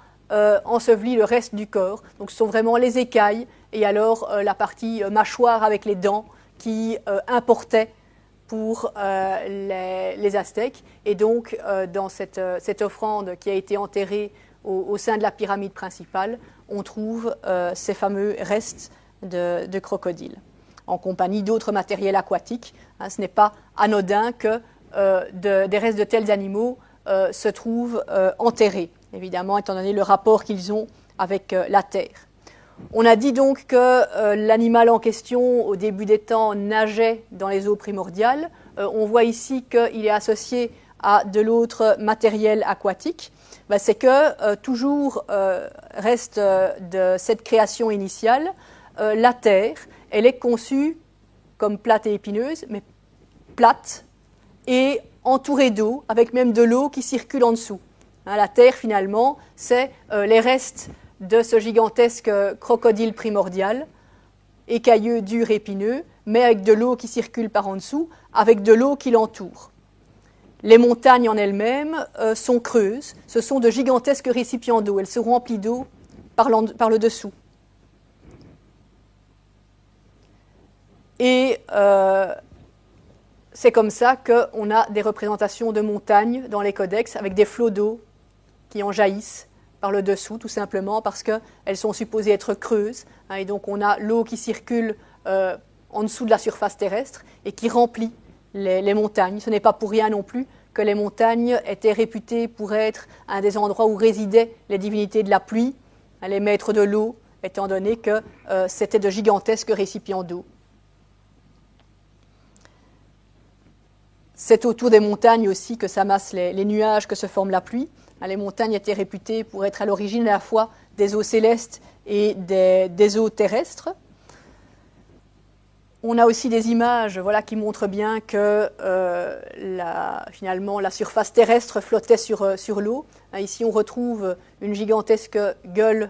enseveli le reste du corps. Donc ce sont vraiment les écailles et alors la partie mâchoire avec les dents qui importait pour les Aztèques. Et donc dans cette offrande qui a été enterrée au sein de la pyramide principale, on trouve ces fameux restes de crocodiles, en compagnie d'autres matériels aquatiques. Ce n'est pas anodin que des restes de tels animaux se trouvent enterrés, évidemment, étant donné le rapport qu'ils ont avec la terre. On a dit donc que l'animal en question, au début des temps, nageait dans les eaux primordiales. On voit ici qu'il est associé à de l'autre matériel aquatique. C'est que toujours reste de cette création initiale, la terre, elle est conçue comme plate et épineuse, mais plate et entourée d'eau, avec même de l'eau qui circule en dessous. La terre, finalement, c'est les restes de ce gigantesque crocodile primordial, écailleux, dur, épineux, mais avec de l'eau qui circule par en dessous, avec de l'eau qui l'entoure. Les montagnes en elles-mêmes sont creuses, ce sont de gigantesques récipients d'eau, elles seront remplies d'eau par le dessous. Et c'est comme ça qu'on a des représentations de montagnes dans les codex avec des flots d'eau qui en jaillissent par le dessous, tout simplement parce qu'elles sont supposées être creuses. Et donc on a l'eau qui circule en dessous de la surface terrestre et qui remplit les montagnes. Ce n'est pas pour rien non plus que les montagnes étaient réputées pour être un des endroits où résidaient les divinités de la pluie, les maîtres de l'eau, étant donné que c'était de gigantesques récipients d'eau. C'est autour des montagnes aussi que s'amassent les nuages, que se forme la pluie. Les montagnes étaient réputées pour être à l'origine à la fois des eaux célestes et des eaux terrestres. On a aussi des images qui montrent bien que finalement la surface terrestre flottait sur l'eau. Ici on retrouve une gigantesque gueule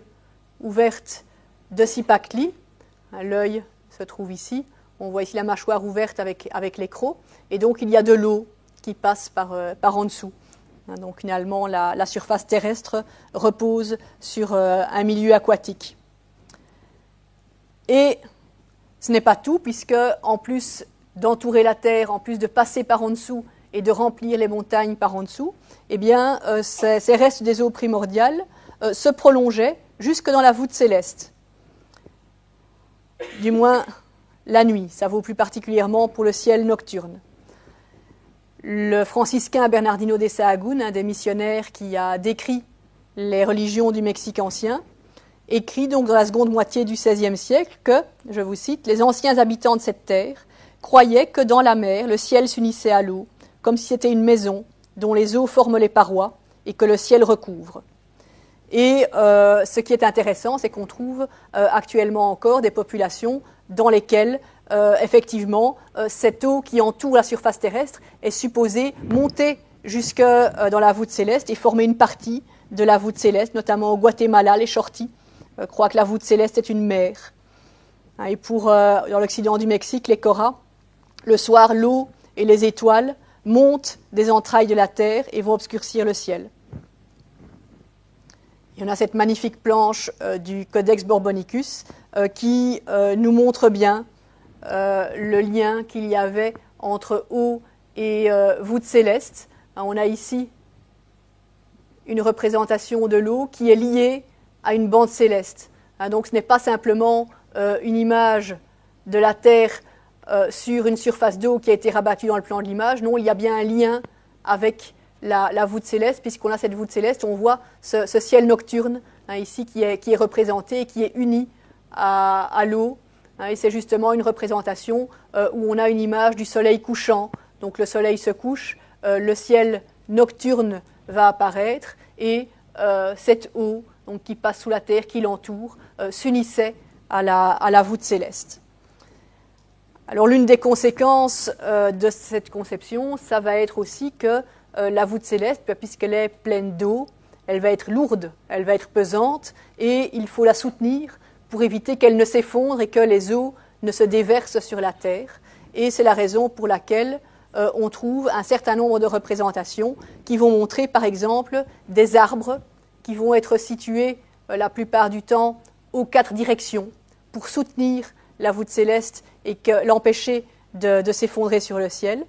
ouverte de Cipactli. L'œil se trouve ici. On voit ici la mâchoire ouverte avec les crocs. Et donc il y a de l'eau qui passe par en dessous. Donc finalement la surface terrestre repose sur un milieu aquatique. Et ce n'est pas tout, puisque en plus d'entourer la terre, en plus de passer par en dessous et de remplir les montagnes par en dessous, eh bien, ces restes des eaux primordiales se prolongeaient jusque dans la voûte céleste. Du moins la nuit, ça vaut plus particulièrement pour le ciel nocturne. Le franciscain Bernardino de Sahagún, un des missionnaires qui a décrit les religions du Mexique ancien, écrit donc dans la seconde moitié du XVIe siècle que, je vous cite, « Les anciens habitants de cette terre croyaient que dans la mer, le ciel s'unissait à l'eau, comme si c'était une maison dont les eaux forment les parois et que le ciel recouvre. » Et ce qui est intéressant, c'est qu'on trouve actuellement encore des populations dans lesquelles, effectivement, cette eau qui entoure la surface terrestre est supposée monter jusque dans la voûte céleste et former une partie de la voûte céleste, notamment au Guatemala, les Chortis croient que la voûte céleste est une mer. Et dans l'Occident du Mexique, les Coras, le soir, l'eau et les étoiles montent des entrailles de la terre et vont obscurcir le ciel. Il y en a cette magnifique planche du Codex Borbonicus qui nous montre bien le lien qu'il y avait entre eau et voûte céleste. On a ici une représentation de l'eau qui est liée à une bande céleste. Donc ce n'est pas simplement une image de la Terre sur une surface d'eau qui a été rabattue dans le plan de l'image. Non, il y a bien un lien avec la voûte céleste, puisqu'on a cette voûte céleste, on voit ce ciel nocturne ici qui est représenté et qui est uni à l'eau. Et c'est justement une représentation où on a une image du soleil couchant. Donc le soleil se couche, le ciel nocturne va apparaître et cette eau donc, qui passe sous la terre, qui l'entoure, s'unissait à la voûte céleste. Alors l'une des conséquences de cette conception, ça va être aussi que la voûte céleste, puisqu'elle est pleine d'eau, elle va être lourde, elle va être pesante, et il faut la soutenir pour éviter qu'elle ne s'effondre et que les eaux ne se déversent sur la terre. Et c'est la raison pour laquelle on trouve un certain nombre de représentations qui vont montrer, par exemple, des arbres qui vont être situés la plupart du temps aux 4 directions pour soutenir la voûte céleste et l'empêcher de s'effondrer sur le ciel.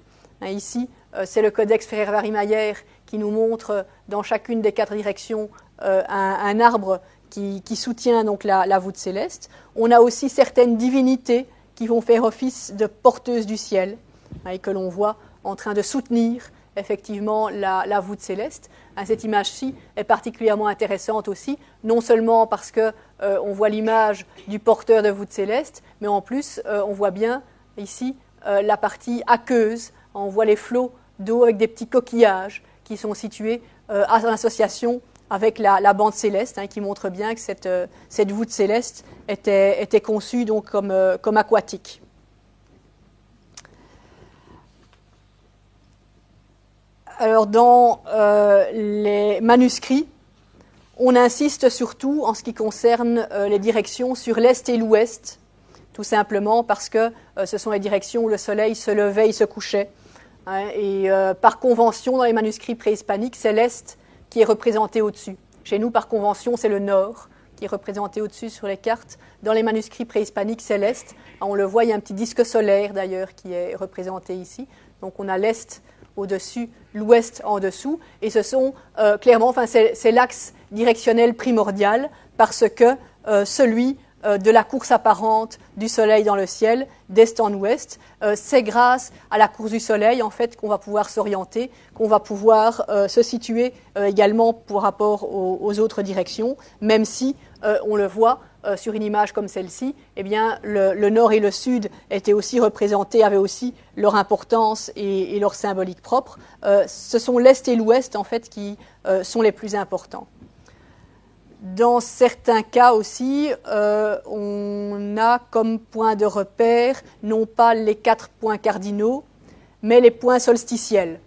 Ici, c'est le codex Ferrer-Varimayer qui nous montre dans chacune des 4 directions un arbre qui soutient donc la voûte céleste. On a aussi certaines divinités qui vont faire office de porteuses du ciel et que l'on voit en train de soutenir effectivement la voûte céleste. Cette image-ci est particulièrement intéressante aussi, non seulement parce qu'on voit l'image du porteur de voûte céleste, mais en plus on voit bien ici la partie aqueuse. On voit les flots d'eau avec des petits coquillages qui sont situés en association avec la bande céleste, qui montre bien que cette voûte céleste était conçue donc comme aquatique. Alors dans les manuscrits, on insiste surtout en ce qui concerne les directions sur l'est et l'ouest, tout simplement parce que ce sont les directions où le soleil se levait et se couchait. Et par convention, dans les manuscrits préhispaniques, c'est l'est qui est représenté au-dessus. Chez nous, par convention, c'est le nord qui est représenté au-dessus sur les cartes. Dans les manuscrits préhispaniques, c'est l'est. On le voit, il y a un petit disque solaire d'ailleurs qui est représenté ici. Donc on a l'est au-dessus, l'ouest en dessous. Et ce sont clairement, c'est l'axe directionnel primordial parce que celui de la course apparente du soleil dans le ciel, d'est en ouest, c'est grâce à la course du soleil en fait qu'on va pouvoir s'orienter, qu'on va pouvoir se situer également par rapport aux autres directions, même si on le voit sur une image comme celle-ci, eh bien le nord et le sud étaient aussi représentés, avaient aussi leur importance et leur symbolique propre. Ce sont l'est et l'ouest en fait qui sont les plus importants. Dans certains cas aussi, on a comme point de repère non pas les 4 points cardinaux, mais les points solsticiels.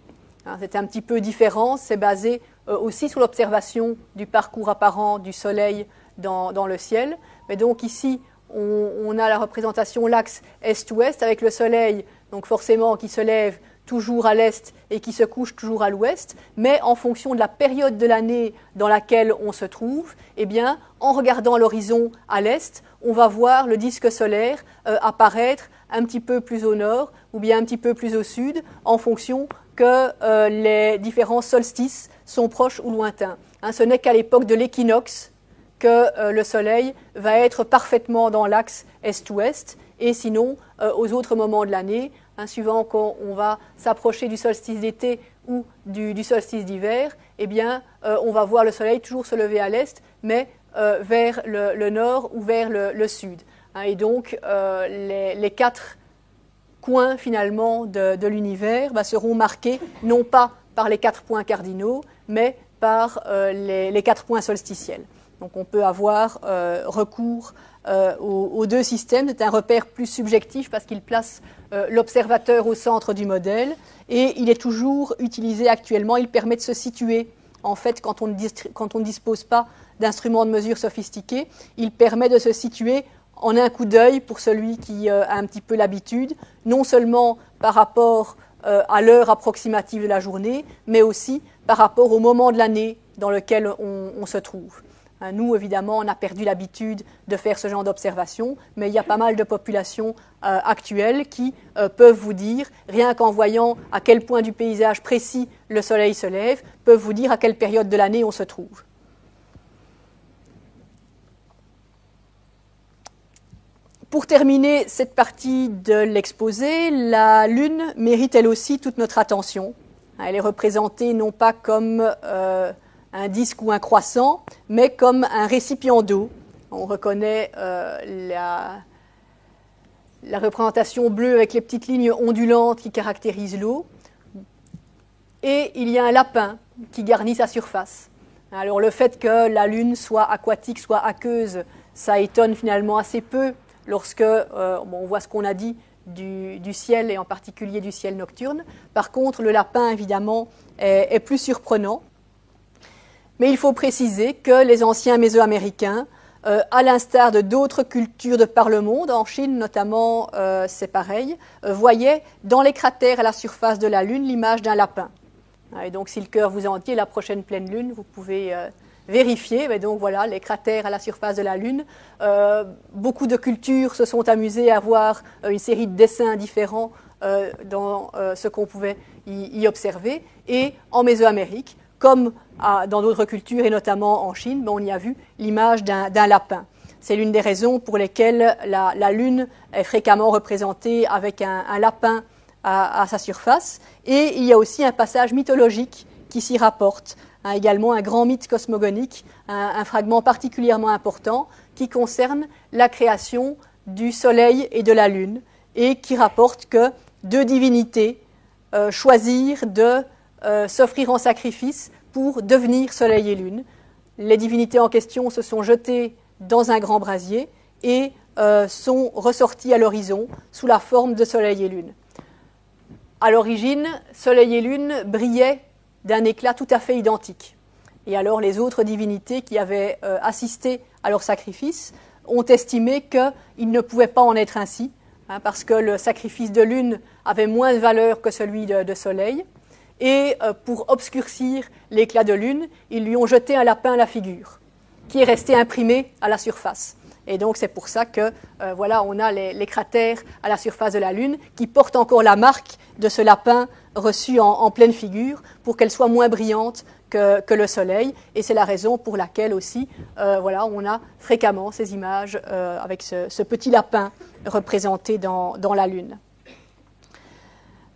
C'est un petit peu différent, c'est basé aussi sur l'observation du parcours apparent du soleil dans le ciel. Mais donc ici, on a la représentation l'axe est-ouest avec le soleil, donc forcément qui se lève toujours à l'est et qui se couche toujours à l'ouest, mais en fonction de la période de l'année dans laquelle on se trouve, eh bien, en regardant l'horizon à l'est, on va voir le disque solaire apparaître un petit peu plus au nord ou bien un petit peu plus au sud, en fonction que les différents solstices sont proches ou lointains. Ce n'est qu'à l'époque de l'équinoxe que le soleil va être parfaitement dans l'axe est-ouest, et sinon, aux autres moments de l'année, suivant qu'on va s'approcher du solstice d'été ou du solstice d'hiver, eh bien, on va voir le soleil toujours se lever à l'est, mais vers le nord ou vers le sud. Et donc, les 4 coins, finalement, de l'univers seront marqués, non pas par les 4 points cardinaux, mais par les 4 points solsticiels. Donc, on peut avoir recours aux 2 systèmes. C'est un repère plus subjectif parce qu'il place l'observateur au centre du modèle et il est toujours utilisé actuellement. Il permet de se situer, en fait, quand on ne dispose pas d'instruments de mesure sophistiqués, il permet de se situer en un coup d'œil pour celui qui a un petit peu l'habitude, non seulement par rapport à l'heure approximative de la journée, mais aussi par rapport au moment de l'année dans lequel on se trouve. Nous, évidemment, on a perdu l'habitude de faire ce genre d'observation, mais il y a pas mal de populations actuelles qui peuvent vous dire, rien qu'en voyant à quel point du paysage précis le soleil se lève, peuvent vous dire à quelle période de l'année on se trouve. Pour terminer cette partie de l'exposé, la Lune mérite elle aussi toute notre attention. Elle est représentée non pas comme un disque ou un croissant, mais comme un récipient d'eau. On reconnaît la représentation bleue avec les petites lignes ondulantes qui caractérisent l'eau. Et il y a un lapin qui garnit sa surface. Alors le fait que la Lune soit aquatique, soit aqueuse, ça étonne finalement assez peu lorsque on voit ce qu'on a dit du ciel, et en particulier du ciel nocturne. Par contre, le lapin, évidemment, est plus surprenant. Mais il faut préciser que les anciens Mésoaméricains, à l'instar de d'autres cultures de par le monde, en Chine notamment, c'est pareil, voyaient dans les cratères à la surface de la Lune l'image d'un lapin. Et donc, si le cœur vous en dit, la prochaine pleine Lune, vous pouvez vérifier. Mais donc, voilà, les cratères à la surface de la Lune. Beaucoup de cultures se sont amusées à voir une série de dessins différents dans ce qu'on pouvait y observer. Et en Mésoamérique, comme dans d'autres cultures, et notamment en Chine, on y a vu l'image d'un lapin. C'est l'une des raisons pour lesquelles la Lune est fréquemment représentée avec un lapin à sa surface. Et il y a aussi un passage mythologique qui s'y rapporte, également un grand mythe cosmogonique, un fragment particulièrement important qui concerne la création du Soleil et de la Lune, et qui rapporte que deux divinités choisirent de s'offrir en sacrifice pour devenir Soleil et Lune. Les divinités en question se sont jetées dans un grand brasier et sont ressorties à l'horizon sous la forme de Soleil et Lune. À l'origine, Soleil et Lune brillaient d'un éclat tout à fait identique. Et alors les autres divinités qui avaient assisté à leur sacrifice ont estimé qu'il ne pouvait pas en être ainsi, parce que le sacrifice de Lune avait moins de valeur que celui de Soleil. Et pour obscurcir l'éclat de Lune, ils lui ont jeté un lapin à la figure, qui est resté imprimé à la surface. Et donc c'est pour ça que on a les cratères à la surface de la Lune qui portent encore la marque de ce lapin reçu en pleine figure pour qu'elle soit moins brillante que le Soleil. Et c'est la raison pour laquelle aussi on a fréquemment ces images avec ce petit lapin représenté dans la Lune.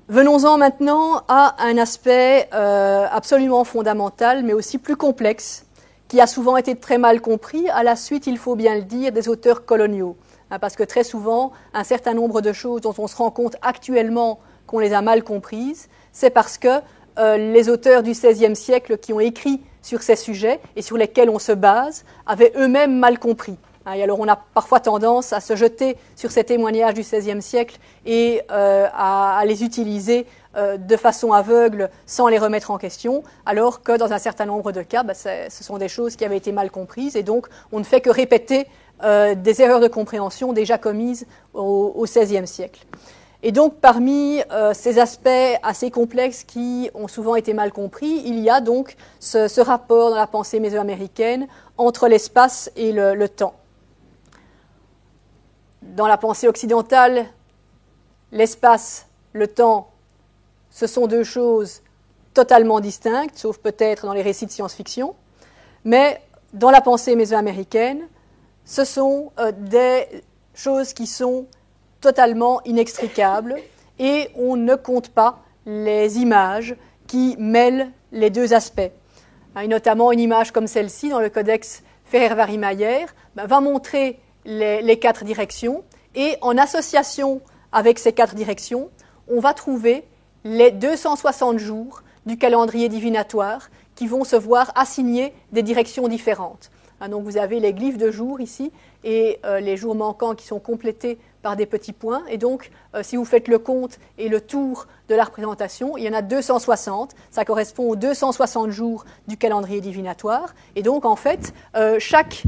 Venons-en maintenant à un aspect absolument fondamental, mais aussi plus complexe, qui a souvent été très mal compris, à la suite, il faut bien le dire, des auteurs coloniaux. Parce que très souvent, un certain nombre de choses dont on se rend compte actuellement qu'on les a mal comprises, c'est parce que les auteurs du XVIe siècle qui ont écrit sur ces sujets et sur lesquels on se base avaient eux-mêmes mal compris. Et alors on a parfois tendance à se jeter sur ces témoignages du XVIe siècle et à les utiliser de façon aveugle sans les remettre en question, alors que dans un certain nombre de cas, ce sont des choses qui avaient été mal comprises et donc on ne fait que répéter des erreurs de compréhension déjà commises au XVIe siècle. Et donc parmi ces aspects assez complexes qui ont souvent été mal compris, il y a donc ce rapport dans la pensée mésoaméricaine entre l'espace et le temps. Dans la pensée occidentale, l'espace, le temps, ce sont deux choses totalement distinctes, sauf peut-être dans les récits de science-fiction. Mais dans la pensée mésoaméricaine, ce sont des choses qui sont totalement inextricables et on ne compte pas les images qui mêlent les deux aspects. Et notamment une image comme celle-ci dans le codex Ferrer-Varry-Mayer va montrer les quatre directions, et en association avec ces quatre directions, on va trouver les 260 jours du calendrier divinatoire qui vont se voir assigner des directions différentes. Donc vous avez les glyphes de jours ici, et les jours manquants qui sont complétés par des petits points. Et donc, si vous faites le compte et le tour de la représentation, il y en a 260. Ça correspond aux 260 jours du calendrier divinatoire. Et donc, en fait, chaque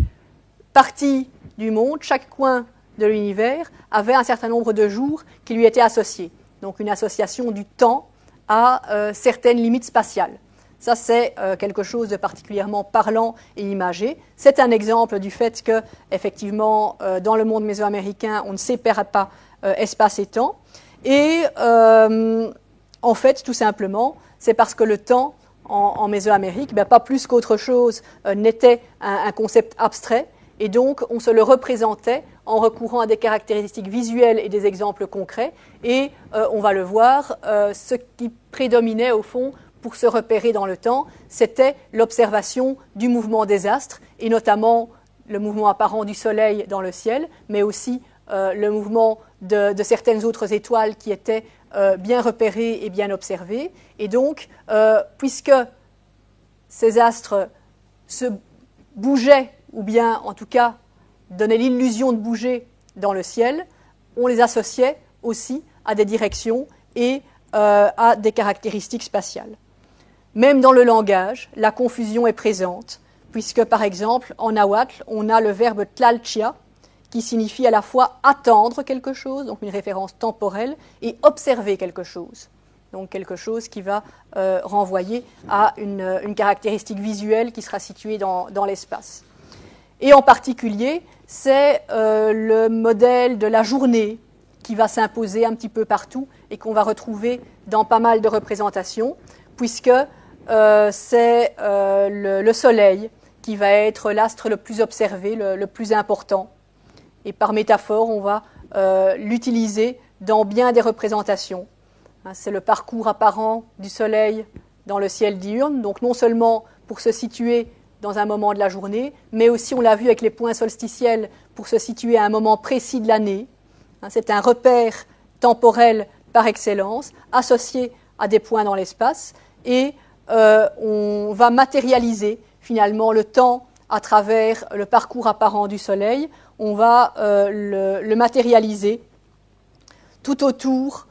partie du monde, chaque coin de l'univers avait un certain nombre de jours qui lui étaient associés. Donc une association du temps à certaines limites spatiales. Ça, c'est quelque chose de particulièrement parlant et imagé. C'est un exemple du fait que, effectivement, dans le monde mésoaméricain, on ne sépare pas espace et temps. Et en fait, tout simplement, c'est parce que le temps, en Mésoamérique, pas plus qu'autre chose, n'était un concept abstrait. et donc on se le représentait en recourant à des caractéristiques visuelles et des exemples concrets, et on va le voir, ce qui prédominait au fond pour se repérer dans le temps, c'était l'observation du mouvement des astres, et notamment le mouvement apparent du Soleil dans le ciel, mais aussi le mouvement de certaines autres étoiles qui étaient bien repérées et bien observées. Et donc, puisque ces astres se bougeaient, ou bien en tout cas donnaient l'illusion de bouger dans le ciel, on les associait aussi à des directions et à des caractéristiques spatiales. Même dans le langage, la confusion est présente, puisque par exemple, en nahuatl, on a le verbe tlalchia, qui signifie à la fois attendre quelque chose, donc une référence temporelle, et observer quelque chose, donc quelque chose qui va renvoyer à une caractéristique visuelle qui sera située dans l'espace. Et en particulier, c'est le modèle de la journée qui va s'imposer un petit peu partout et qu'on va retrouver dans pas mal de représentations, puisque c'est le Soleil qui va être l'astre le plus observé, le plus important. Et par métaphore, on va l'utiliser dans bien des représentations. C'est le parcours apparent du Soleil dans le ciel diurne, donc non seulement pour se situer dans un moment de la journée, mais aussi, on l'a vu avec les points solsticiels, pour se situer à un moment précis de l'année. C'est un repère temporel par excellence, associé à des points dans l'espace, et on va matérialiser finalement le temps à travers le parcours apparent du Soleil. On va le matérialiser tout autour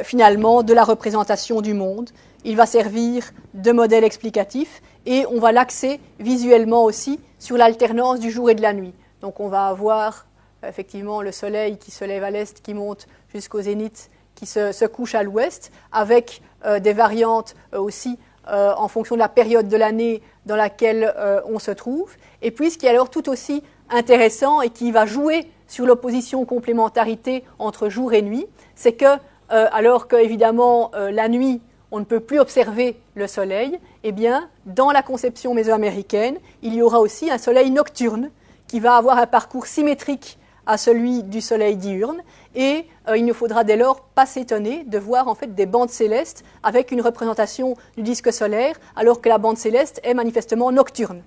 finalement de la représentation du monde. Il va servir de modèle explicatif et on va l'axer visuellement aussi sur l'alternance du jour et de la nuit. Donc on va avoir effectivement le Soleil qui se lève à l'est, qui monte jusqu'au zénith, qui se couche à l'ouest, avec des variantes aussi en fonction de la période de l'année dans laquelle on se trouve. Et puis ce qui est alors tout aussi intéressant et qui va jouer sur l'opposition complémentarité entre jour et nuit, c'est que, alors que évidemment la nuit, on ne peut plus observer le Soleil, eh bien, dans la conception mésoaméricaine, il y aura aussi un Soleil nocturne qui va avoir un parcours symétrique à celui du Soleil diurne, et il ne faudra dès lors pas s'étonner de voir en fait des bandes célestes avec une représentation du disque solaire, alors que la bande céleste est manifestement nocturne.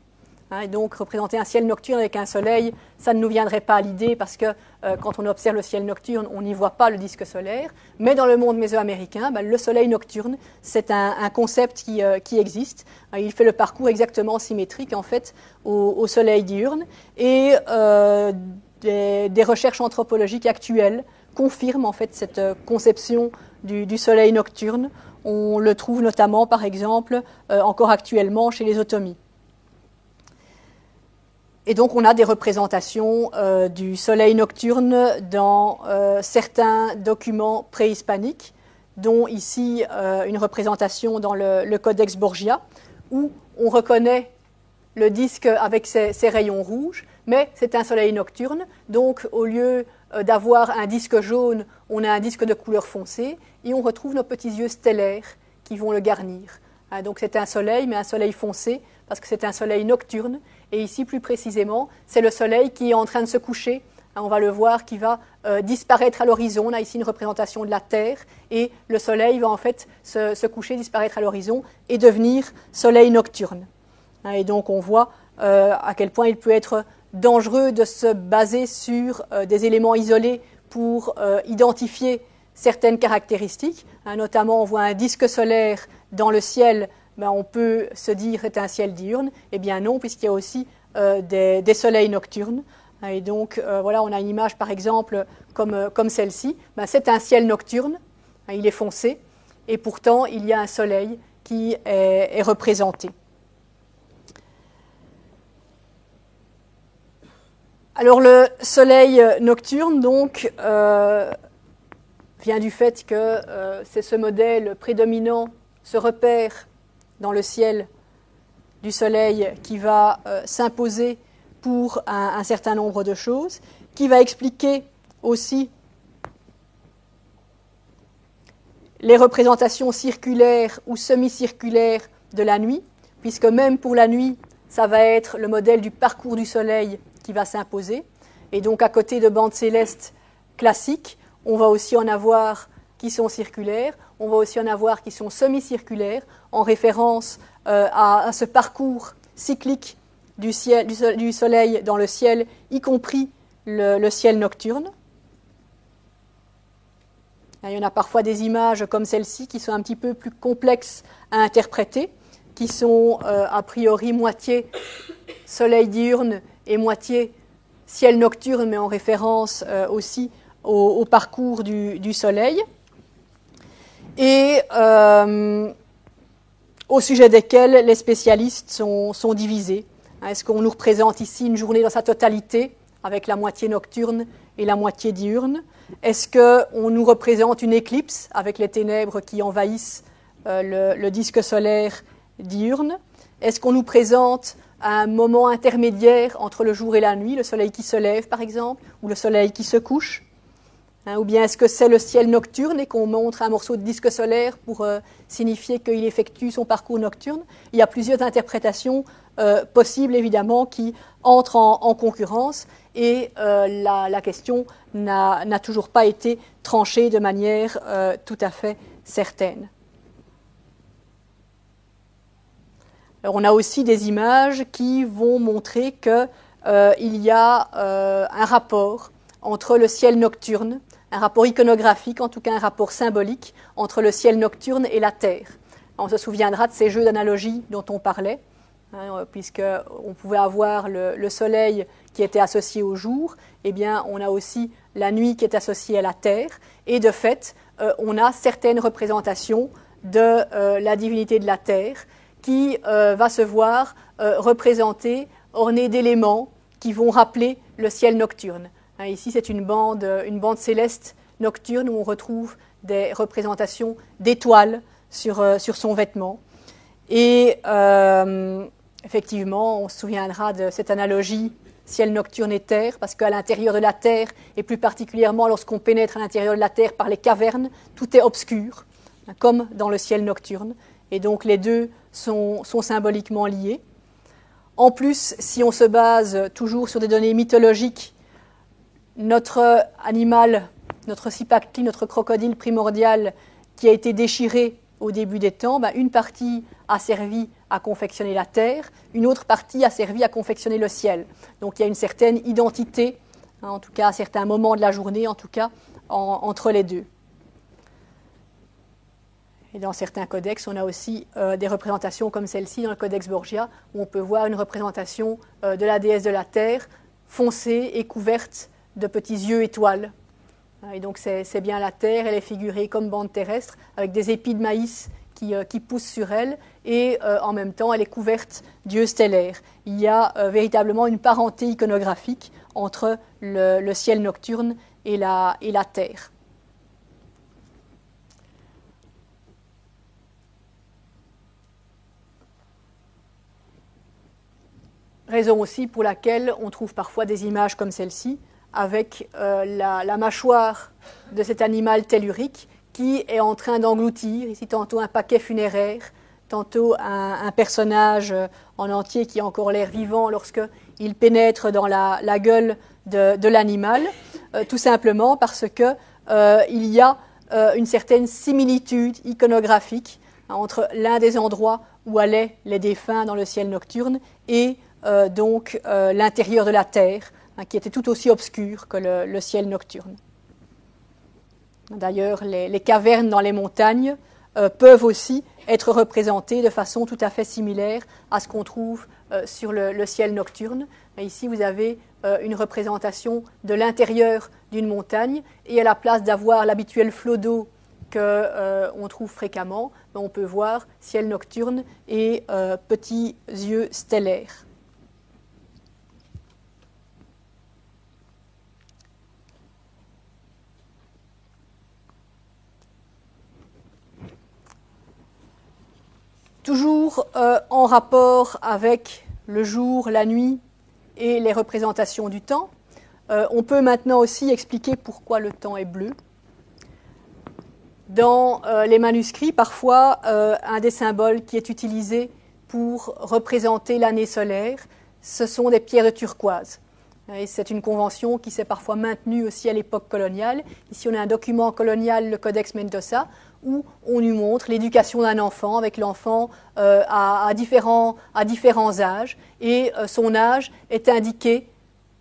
Et donc représenter un ciel nocturne avec un soleil, ça ne nous viendrait pas à l'idée parce que quand on observe le ciel nocturne, on n'y voit pas le disque solaire. Mais dans le monde mésoaméricain, le soleil nocturne, c'est un concept qui existe. Il fait le parcours exactement symétrique en fait au soleil diurne. Et des recherches anthropologiques actuelles confirment en fait cette conception du soleil nocturne. On le trouve notamment, par exemple, encore actuellement chez les Otomis. Et donc on a des représentations du soleil nocturne dans certains documents préhispaniques, dont ici une représentation dans le Codex Borgia, où on reconnaît le disque avec ses rayons rouges, mais c'est un soleil nocturne, donc au lieu d'avoir un disque jaune, on a un disque de couleur foncée, et on retrouve nos petits yeux stellaires qui vont le garnir. Donc c'est un soleil, mais un soleil foncé, parce que c'est un soleil nocturne, et ici plus précisément, c'est le soleil qui est en train de se coucher. On va le voir qui va disparaître à l'horizon. On a ici une représentation de la Terre, et le soleil va en fait se coucher, disparaître à l'horizon, et devenir soleil nocturne. Et donc on voit à quel point il peut être dangereux de se baser sur des éléments isolés pour identifier certaines caractéristiques. Notamment, on voit un disque solaire dans le ciel, on peut se dire que c'est un ciel diurne. Eh bien non, puisqu'il y a aussi des soleils nocturnes. Et donc, voilà, on a une image, par exemple, comme celle-ci. C'est un ciel nocturne, il est foncé, et pourtant, il y a un soleil qui est représenté. Alors, le soleil nocturne, donc, vient du fait que c'est ce modèle prédominant, ce repère dans le ciel du soleil qui va s'imposer pour un certain nombre de choses, qui va expliquer aussi les représentations circulaires ou semi-circulaires de la nuit, puisque même pour la nuit, ça va être le modèle du parcours du soleil qui va s'imposer. Et donc à côté de bandes célestes classiques, on va aussi en avoir qui sont circulaires, on va aussi en avoir qui sont semi-circulaires, en référence à ce parcours cyclique du Soleil dans le ciel, y compris le ciel nocturne. Il y en a parfois des images comme celle-ci qui sont un petit peu plus complexes à interpréter, qui sont a priori moitié soleil diurne et moitié ciel nocturne, mais en référence aussi au parcours du soleil, et au sujet desquels les spécialistes sont divisés. Est-ce qu'on nous représente ici une journée dans sa totalité, avec la moitié nocturne et la moitié diurne? Est-ce qu'on nous représente une éclipse, avec les ténèbres qui envahissent le disque solaire diurne? Est-ce qu'on nous présente un moment intermédiaire entre le jour et la nuit, le soleil qui se lève par exemple, ou le soleil qui se couche? Ou bien est-ce que c'est le ciel nocturne et qu'on montre un morceau de disque solaire pour signifier qu'il effectue son parcours nocturne? Il y a plusieurs interprétations possibles, évidemment, qui entrent en concurrence, et la question n'a toujours pas été tranchée de manière tout à fait certaine. Alors, on a aussi des images qui vont montrer qu'il y a un rapport entre le ciel nocturne, un rapport iconographique, en tout cas un rapport symbolique, entre le ciel nocturne et la Terre. On se souviendra de ces jeux d'analogie dont on parlait, puisqu'on pouvait avoir le soleil qui était associé au jour, eh bien on a aussi la nuit qui est associée à la Terre, et de fait, on a certaines représentations de la divinité de la Terre qui va se voir représentée, ornée d'éléments qui vont rappeler le ciel nocturne. Ici, c'est une bande céleste nocturne où on retrouve des représentations d'étoiles sur son vêtement. Et effectivement, on se souviendra de cette analogie ciel nocturne et terre, parce qu'à l'intérieur de la Terre, et plus particulièrement lorsqu'on pénètre à l'intérieur de la Terre par les cavernes, tout est obscur, comme dans le ciel nocturne. Et donc les deux sont symboliquement liés. En plus, si on se base toujours sur des données mythologiques, notre animal, notre cipactli, notre crocodile primordial qui a été déchiré au début des temps, une partie a servi à confectionner la terre, une autre partie a servi à confectionner le ciel. Donc il y a une certaine identité, en tout cas à certains moments de la journée, en tout cas entre les deux. Et dans certains codex, on a aussi des représentations comme celle-ci dans le codex Borgia, où on peut voir une représentation de la déesse de la terre foncée et couverte de petits yeux étoiles. Et donc c'est bien la terre, elle est figurée comme bande terrestre, avec des épis de maïs qui poussent sur elle, et en même temps elle est couverte d'yeux stellaires. Il y a véritablement une parenté iconographique entre le ciel nocturne et la terre. Raison aussi pour laquelle on trouve parfois des images comme celle-ci, avec la mâchoire de cet animal tellurique qui est en train d'engloutir, ici tantôt un paquet funéraire, tantôt un personnage en entier qui a encore l'air vivant lorsqu'il pénètre dans la gueule de l'animal, tout simplement parce qu'il y a une certaine similitude iconographique entre l'un des endroits où allaient les défunts dans le ciel nocturne et donc l'intérieur de la terre, qui était tout aussi obscur que le ciel nocturne. D'ailleurs, les cavernes dans les montagnes peuvent aussi être représentées de façon tout à fait similaire à ce qu'on trouve sur le ciel nocturne. Et ici, vous avez une représentation de l'intérieur d'une montagne, et à la place d'avoir l'habituel flot d'eau qu'on trouve fréquemment, on peut voir ciel nocturne et petits yeux stellaires. Toujours en rapport avec le jour, la nuit et les représentations du temps, on peut maintenant aussi expliquer pourquoi le temps est bleu. Dans les manuscrits, parfois, un des symboles qui est utilisé pour représenter l'année solaire, ce sont des pierres turquoises. Et c'est une convention qui s'est parfois maintenue aussi à l'époque coloniale. Ici, on a un document colonial, le Codex Mendoza, où on nous montre l'éducation d'un enfant, avec l'enfant à différents âges, et son âge est indiqué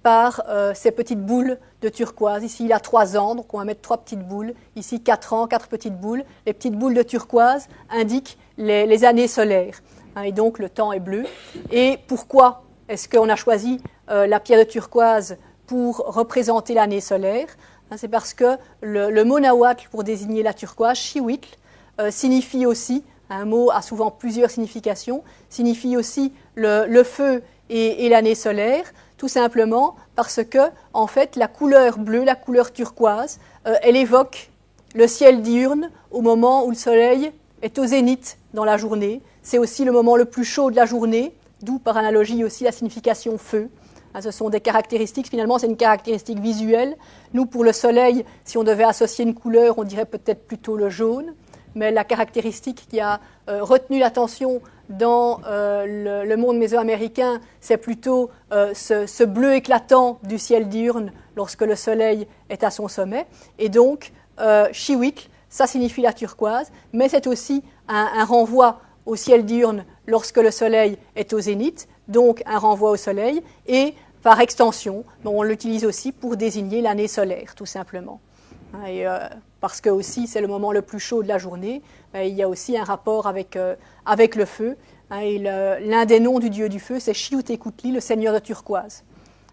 par ces petites boules de turquoise. Ici, il a 3 ans, donc on va mettre 3 petites boules. Ici, 4 ans, 4 petites boules. Les petites boules de turquoise indiquent les années solaires. Et donc, le temps est bleu. Et pourquoi est-ce qu'on a choisi la pierre de turquoise pour représenter l'année solaire? C'est parce que le mot nahuatl pour désigner la turquoise, Xihuitl, signifie aussi, un mot a souvent plusieurs significations, signifie aussi le feu et l'année solaire, tout simplement parce que, en fait, la couleur bleue, la couleur turquoise, elle évoque le ciel diurne au moment où le soleil est au zénith dans la journée. C'est aussi le moment le plus chaud de la journée, d'où par analogie aussi la signification feu. Ce sont des caractéristiques, finalement c'est une caractéristique visuelle. Nous, pour le soleil, si on devait associer une couleur, on dirait peut-être plutôt le jaune, mais la caractéristique qui a retenu l'attention dans le monde mésoaméricain, c'est plutôt ce bleu éclatant du ciel diurne lorsque le soleil est à son sommet. Et donc, Xihuitl, ça signifie la turquoise, mais c'est aussi un renvoi au ciel diurne lorsque le soleil est au zénith, donc un renvoi au soleil, et par extension, on l'utilise aussi pour désigner l'année solaire, tout simplement. Et, parce que aussi c'est le moment le plus chaud de la journée, il y a aussi un rapport avec le feu. Et l'un des noms du dieu du feu, c'est Xiuhtecuhtli, le seigneur de turquoise.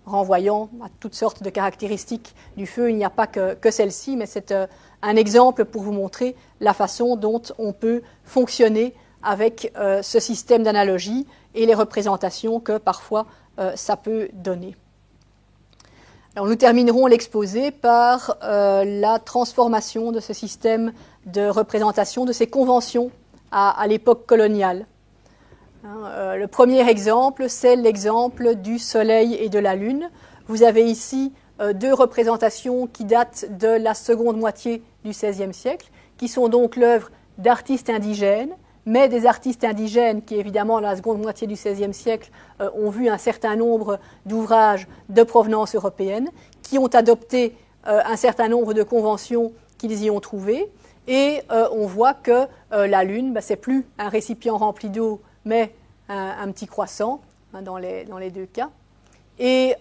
Renvoyant à toutes sortes de caractéristiques du feu, il n'y a pas que celle-ci, mais c'est un exemple pour vous montrer la façon dont on peut fonctionner avec ce système d'analogie et les représentations que parfois ça peut donner. Alors, nous terminerons l'exposé par la transformation de ce système de représentation, de ces conventions à l'époque coloniale. Le premier exemple, c'est l'exemple du soleil et de la lune. Vous avez ici 2 représentations qui datent de la seconde moitié du XVIe siècle, qui sont donc l'œuvre d'artistes indigènes, mais des artistes indigènes qui, évidemment, dans la seconde moitié du XVIe siècle, ont vu un certain nombre d'ouvrages de provenance européenne, qui ont adopté un certain nombre de conventions qu'ils y ont trouvées. Et on voit que la Lune, c'est plus un récipient rempli d'eau, mais un petit croissant, dans les 2 cas. Et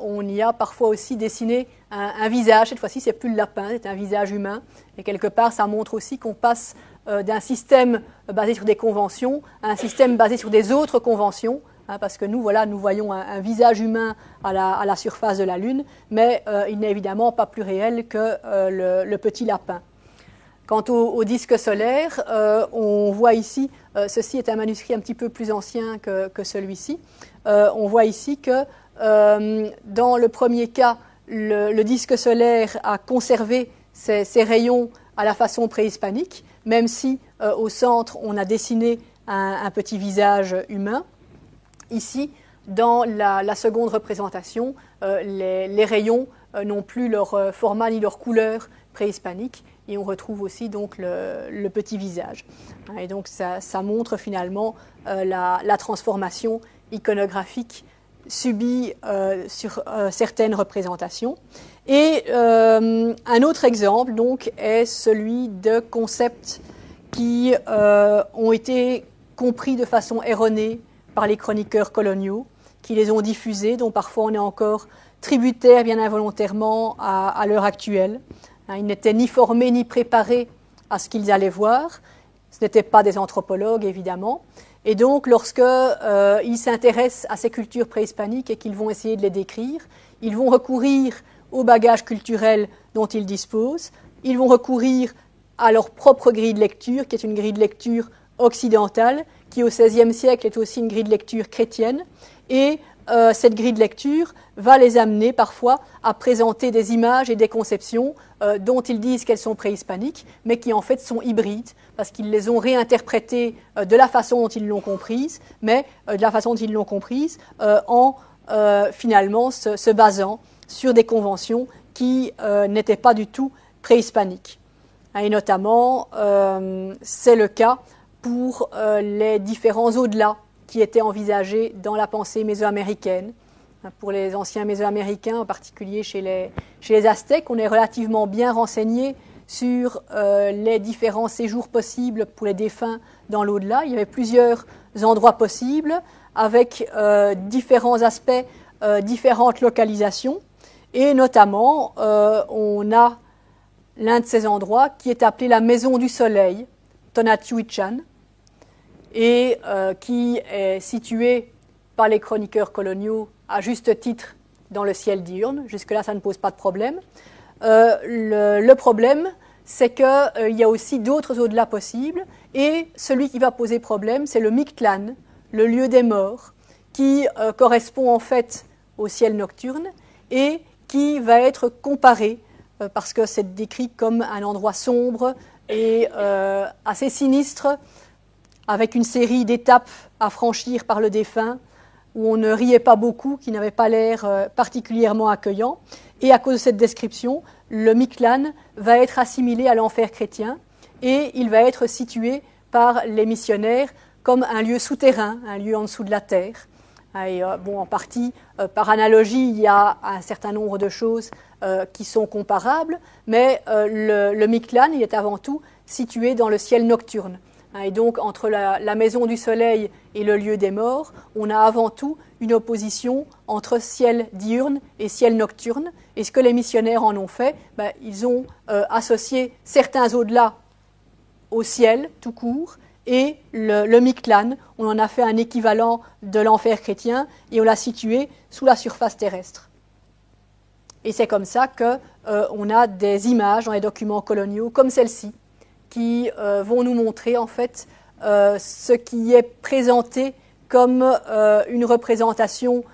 on y a parfois aussi dessiné un visage. Cette fois-ci, c'est plus le lapin, c'est un visage humain. Et quelque part, ça montre aussi qu'on passe d'un système basé sur des conventions à un système basé sur des autres conventions, parce que nous voyons un visage humain à la surface de la Lune, mais il n'est évidemment pas plus réel que le petit lapin. Quant au disque solaire, on voit ici, ceci est un manuscrit un petit peu plus ancien que celui-ci, on voit ici que dans le premier cas, le disque solaire a conservé ses rayons à la façon préhispanique, même si au centre on a dessiné un petit visage humain. Ici, dans la seconde représentation, les rayons n'ont plus leur format ni leur couleur préhispanique, et on retrouve aussi donc le petit visage. Et donc ça montre finalement la transformation iconographique subie sur certaines représentations. Et un autre exemple donc est celui de concepts qui ont été compris de façon erronée par les chroniqueurs coloniaux, qui les ont diffusés, dont parfois on est encore tributaire bien involontairement à l'heure actuelle. Ils n'étaient ni formés ni préparés à ce qu'ils allaient voir. Ce n'étaient pas des anthropologues, évidemment. Et donc, lorsqu'ils s'intéressent à ces cultures préhispaniques et qu'ils vont essayer de les décrire, ils vont recourir au bagage culturel dont ils disposent. Ils vont recourir à leur propre grille de lecture, qui est une grille de lecture occidentale, qui au XVIe siècle est aussi une grille de lecture chrétienne. Et cette grille de lecture va les amener parfois à présenter des images et des conceptions dont ils disent qu'elles sont préhispaniques, mais qui en fait sont hybrides, parce qu'ils les ont réinterprétées de la façon dont ils l'ont comprise, mais de la façon dont ils l'ont comprise en finalement se basant sur des conventions qui n'étaient pas du tout préhispaniques. Et notamment, c'est le cas pour les différents au-delà qui étaient envisagés dans la pensée mésoaméricaine. Pour les anciens Mésoaméricains, en particulier chez les Aztèques, on est relativement bien renseigné sur les différents séjours possibles pour les défunts dans l'au-delà. Il y avait plusieurs endroits possibles avec différents aspects, différentes localisations. Et notamment, on a l'un de ces endroits qui est appelé la Maison du Soleil, Tonatiuh-Chan, et qui est situé par les chroniqueurs coloniaux à juste titre dans le ciel diurne. Jusque-là, ça ne pose pas de problème. Le problème, c'est qu'il y a aussi d'autres au-delà possibles, et celui qui va poser problème, c'est le Mictlán, le lieu des morts, qui correspond en fait au ciel nocturne, et qui va être comparé, parce que c'est décrit comme un endroit sombre et assez sinistre, avec une série d'étapes à franchir par le défunt, où on ne riait pas beaucoup, qui n'avait pas l'air particulièrement accueillant. Et à cause de cette description, le Mictlán va être assimilé à l'enfer chrétien, et il va être situé par les missionnaires comme un lieu souterrain, un lieu en dessous de la terre. Et, en partie, par analogie, il y a un certain nombre de choses qui sont comparables, mais le Mictlán, il est avant tout situé dans le ciel nocturne. Et donc, entre la Maison du Soleil et le lieu des morts, on a avant tout une opposition entre ciel diurne et ciel nocturne. Et ce que les missionnaires en ont fait, ils ont associé certains au-delà au ciel tout court, et le Mictlán, on en a fait un équivalent de l'enfer chrétien, et on l'a situé sous la surface terrestre. Et c'est comme ça qu'on a des images dans les documents coloniaux comme celle-ci, qui vont nous montrer en fait ce qui est présenté comme une représentation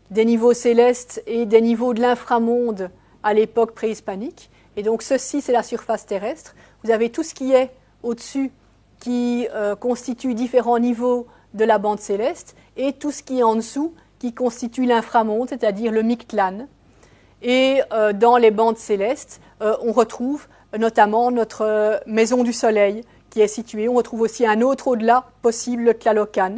des niveaux célestes et des niveaux de l'inframonde à l'époque préhispanique. Et donc ceci, c'est la surface terrestre. Vous avez tout ce qui est au-dessus qui constitue différents niveaux de la bande céleste, et tout ce qui est en dessous qui constitue l'inframonde, c'est-à-dire le Mictlán. Et dans les bandes célestes, on retrouve notamment notre Maison du Soleil qui est située. On retrouve aussi un autre au-delà possible, le Tlalocan.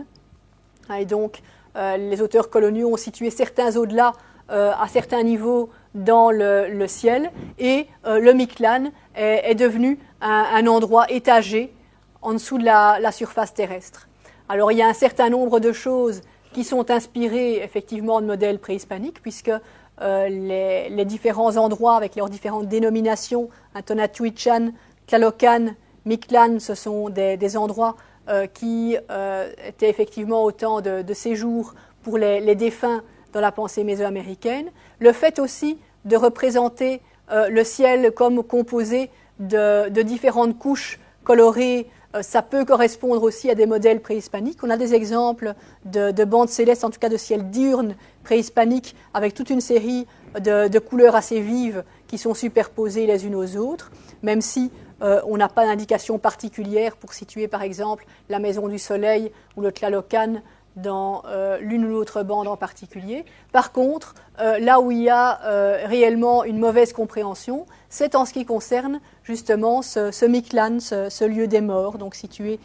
Et donc, les auteurs coloniaux ont situé certains au-delà à certains niveaux dans le ciel, et le Mictlán est devenu un endroit étagé en dessous de la surface terrestre. Alors, il y a un certain nombre de choses qui sont inspirées effectivement de modèles préhispaniques, puisque les différents endroits avec leurs différentes dénominations, Tonatiuh-Chan, Tlalocan, Mictlán, ce sont des endroits qui étaient effectivement autant de séjours pour les défunts dans la pensée mésoaméricaine. Le fait aussi de représenter le ciel comme composé de différentes couches colorées, ça peut correspondre aussi à des modèles préhispaniques. On a des exemples de bandes célestes, en tout cas de ciel diurne préhispanique, avec toute une série de couleurs assez vives qui sont superposées les unes aux autres, même si on n'a pas d'indication particulière pour situer par exemple la Maison du Soleil ou le Tlalocan dans l'une ou l'autre bande en particulier. Par contre, là où il y a réellement une mauvaise compréhension, c'est en ce qui concerne justement ce Mictlán, ce lieu des morts, donc situé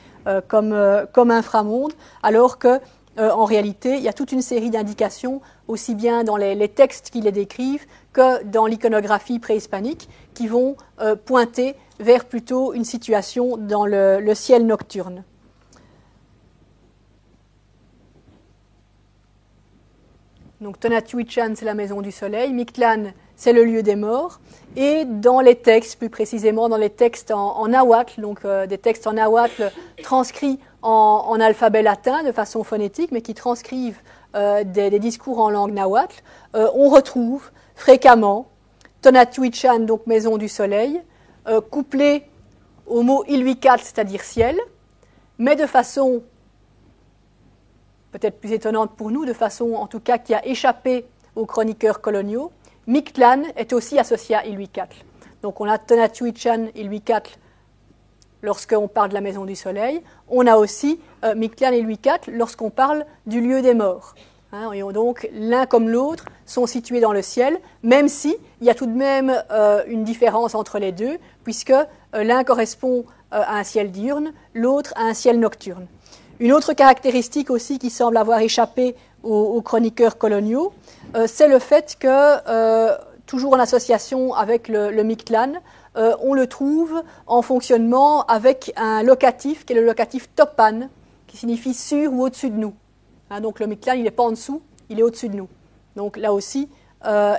comme inframonde, alors que en réalité, il y a toute une série d'indications, aussi bien dans les textes qui les décrivent que dans l'iconographie préhispanique, qui vont pointer vers plutôt une situation dans le ciel nocturne. Donc Tonatiuh-Chan, c'est la Maison du Soleil, Mictlán, c'est le lieu des morts, et dans les textes, plus précisément dans les textes en nahuatl, donc des textes en nahuatl transcrits en alphabet latin de façon phonétique, mais qui transcrivent des discours en langue nahuatl, on retrouve fréquemment Tonatiuh-Chan, donc Maison du Soleil, couplé au mot Ilhuicat, c'est-à-dire ciel, mais de façon peut-être plus étonnante pour nous, de façon en tout cas qui a échappé aux chroniqueurs coloniaux. Mictlán est aussi associé à Ilhuicatl. Donc on a Tonatiuh-Chan, Ilhuicatl lorsqu'on parle de la Maison du Soleil. On a aussi Mictlán et Ilhuicatl lorsqu'on parle du lieu des morts. Et donc l'un comme l'autre sont situés dans le ciel, même si il y a tout de même une différence entre les deux, puisque l'un correspond à un ciel diurne, l'autre à un ciel nocturne. Une autre caractéristique aussi qui semble avoir échappé aux chroniqueurs coloniaux, c'est le fait que, toujours en association avec le Mictlan, on le trouve en fonctionnement avec un locatif qui est le locatif topan, qui signifie sur ou au-dessus de nous. Donc le Mictlan, il n'est pas en dessous, il est au-dessus de nous. Donc là aussi,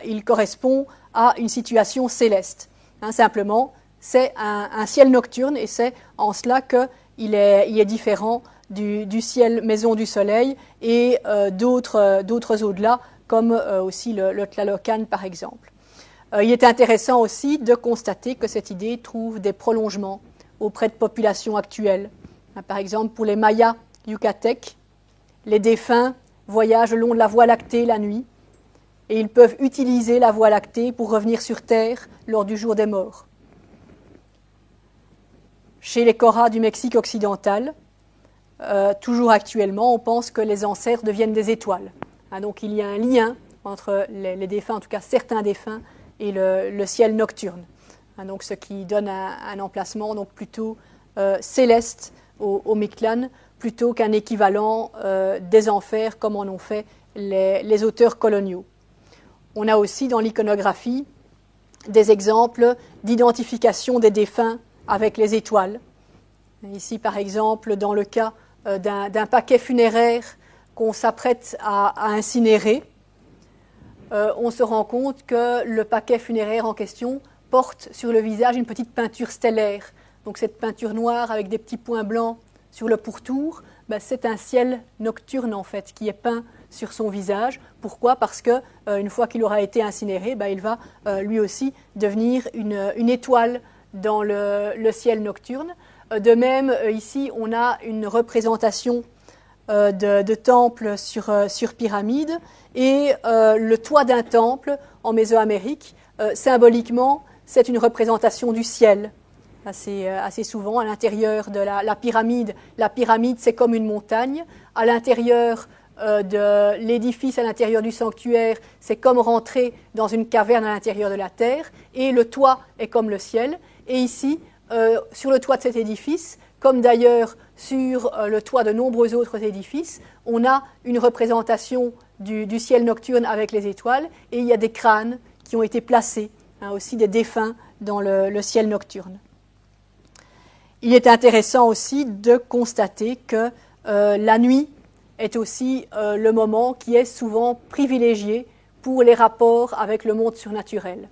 il correspond à une situation céleste. Simplement, c'est un ciel nocturne et c'est en cela qu'il est différent du ciel maison du soleil et d'autres au-delà, comme aussi le Tlalocan par exemple. Il est intéressant aussi de constater que cette idée trouve des prolongements auprès de populations actuelles. Par exemple, pour les Mayas yucatèques, les défunts voyagent le long de la Voie lactée la nuit et ils peuvent utiliser la Voie lactée pour revenir sur Terre lors du jour des morts. Chez les Coras du Mexique occidental, toujours actuellement, on pense que les ancêtres deviennent des étoiles. Donc il y a un lien entre les défunts, en tout cas certains défunts, et le ciel nocturne. Donc ce qui donne un emplacement donc plutôt céleste au Mictlan, plutôt qu'un équivalent des enfers comme en ont fait les auteurs coloniaux. On a aussi dans l'iconographie des exemples d'identification des défunts avec les étoiles. Ici, par exemple, dans le cas d'un paquet funéraire qu'on s'apprête à incinérer, on se rend compte que le paquet funéraire en question porte sur le visage une petite peinture stellaire. Donc cette peinture noire avec des petits points blancs sur le pourtour, c'est un ciel nocturne en fait qui est peint sur son visage. Pourquoi ? Parce que une fois qu'il aura été incinéré, il va lui aussi devenir une étoile dans le ciel nocturne. De même, ici, on a une représentation de temple sur pyramide et le toit d'un temple en Mésoamérique, symboliquement, c'est une représentation du ciel. Assez souvent, à l'intérieur de la pyramide, c'est comme une montagne. À l'intérieur de l'édifice, à l'intérieur du sanctuaire, c'est comme rentrer dans une caverne à l'intérieur de la terre. Et le toit est comme le ciel. Et ici, sur le toit de cet édifice, comme d'ailleurs sur le toit de nombreux autres édifices, on a une représentation du ciel nocturne avec les étoiles. Et il y a des crânes qui ont été placés, aussi des défunts, dans le ciel nocturne. Il est intéressant aussi de constater que la nuit est aussi le moment qui est souvent privilégié pour les rapports avec le monde surnaturel.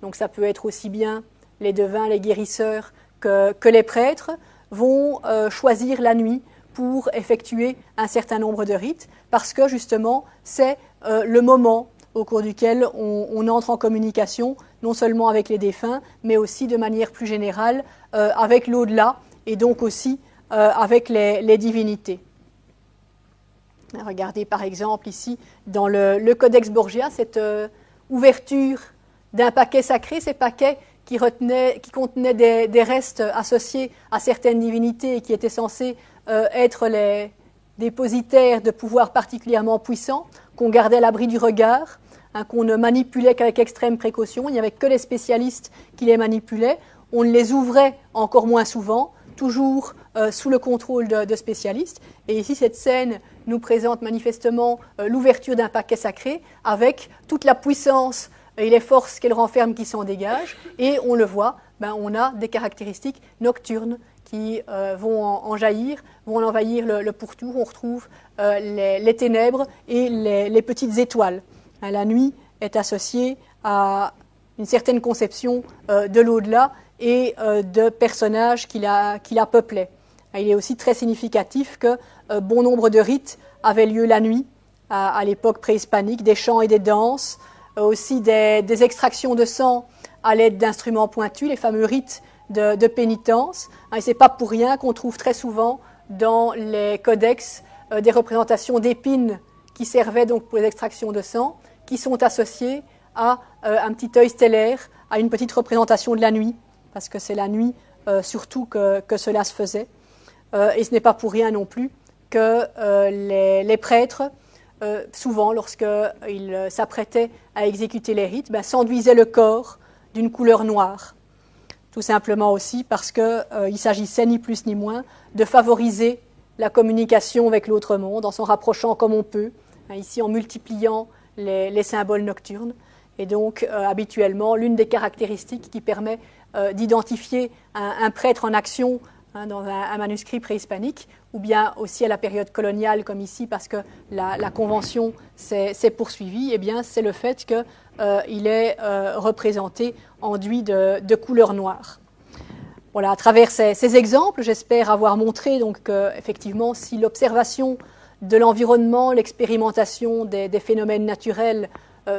Donc ça peut être aussi bien les devins, les guérisseurs que les prêtres vont choisir la nuit pour effectuer un certain nombre de rites parce que justement c'est le moment au cours duquel on entre en communication, non seulement avec les défunts, mais aussi de manière plus générale avec l'au-delà et donc aussi avec les divinités. Regardez par exemple ici dans le Codex Borgia, cette ouverture d'un paquet sacré, ces paquets qui contenaient des restes associés à certaines divinités et qui étaient censés être les dépositaires de pouvoirs particulièrement puissants, qu'on gardait à l'abri du regard, qu'on ne manipulait qu'avec extrême précaution, il n'y avait que les spécialistes qui les manipulaient, on les ouvrait encore moins souvent, toujours sous le contrôle de spécialistes. Et ici, cette scène nous présente manifestement l'ouverture d'un paquet sacré avec toute la puissance et les forces qu'elle renferme qui s'en dégagent. Et on le voit, on a des caractéristiques nocturnes qui vont en jaillir, vont en envahir le pourtour. On retrouve les ténèbres et les petites étoiles. La nuit est associée à une certaine conception de l'au-delà et de personnages qui la peuplaient. Il est aussi très significatif que bon nombre de rites avaient lieu la nuit, à l'époque préhispanique, des chants et des danses, aussi des extractions de sang à l'aide d'instruments pointus, les fameux rites de pénitence. Et ce n'est pas pour rien qu'on trouve très souvent dans les codex des représentations d'épines qui servaient donc pour les extractions de sang, qui sont associées à un petit œil stellaire, à une petite représentation de la nuit, parce que c'est la nuit surtout que cela se faisait. Et ce n'est pas pour rien non plus que les prêtres, souvent lorsqu'ils s'apprêtaient à exécuter les rites, s'enduisaient le corps d'une couleur noire. Tout simplement aussi parce qu'il s'agissait ni plus ni moins de favoriser la communication avec l'autre monde en s'en rapprochant comme on peut ici en multipliant les symboles nocturnes. Et donc, habituellement, l'une des caractéristiques qui permet d'identifier un prêtre en action dans un manuscrit préhispanique, ou bien aussi à la période coloniale, comme ici, parce que la convention s'est poursuivie, eh bien, c'est le fait qu'il est représenté enduit de couleur noire. Voilà, à travers ces exemples, j'espère avoir montré donc, effectivement, si l'observation de l'environnement, l'expérimentation des phénomènes naturels,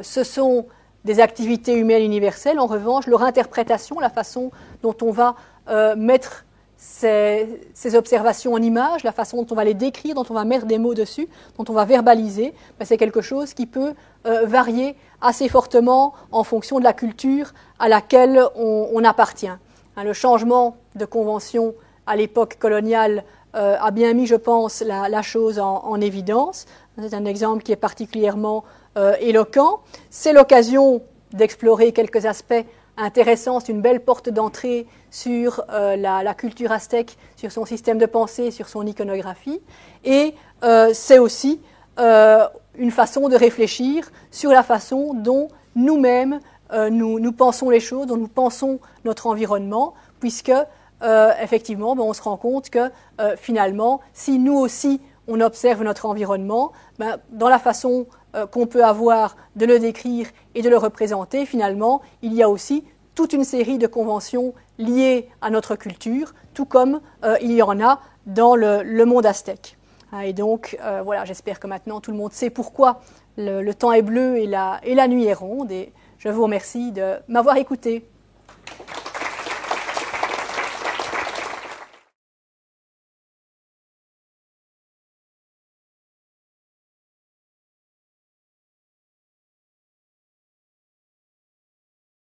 ce sont des activités humaines universelles, en revanche, leur interprétation, la façon dont on va mettre ces observations en images, la façon dont on va les décrire, dont on va mettre des mots dessus, dont on va verbaliser, c'est quelque chose qui peut varier assez fortement en fonction de la culture à laquelle on appartient. Le changement de convention à l'époque coloniale a bien mis, je pense, la chose en évidence. C'est un exemple qui est particulièrement éloquent. C'est l'occasion d'explorer quelques aspects intéressant, c'est une belle porte d'entrée sur la culture aztèque, sur son système de pensée, sur son iconographie. Et c'est aussi une façon de réfléchir sur la façon dont nous-mêmes nous pensons les choses, dont nous pensons notre environnement, puisque effectivement, on se rend compte que finalement, si nous aussi on observe notre environnement, dans la façon qu'on peut avoir de le décrire et de le représenter, finalement, il y a aussi toute une série de conventions liées à notre culture, tout comme il y en a dans le monde aztèque. Et donc, voilà, j'espère que maintenant tout le monde sait pourquoi le temps est bleu et la nuit est ronde. Et je vous remercie de m'avoir écouté.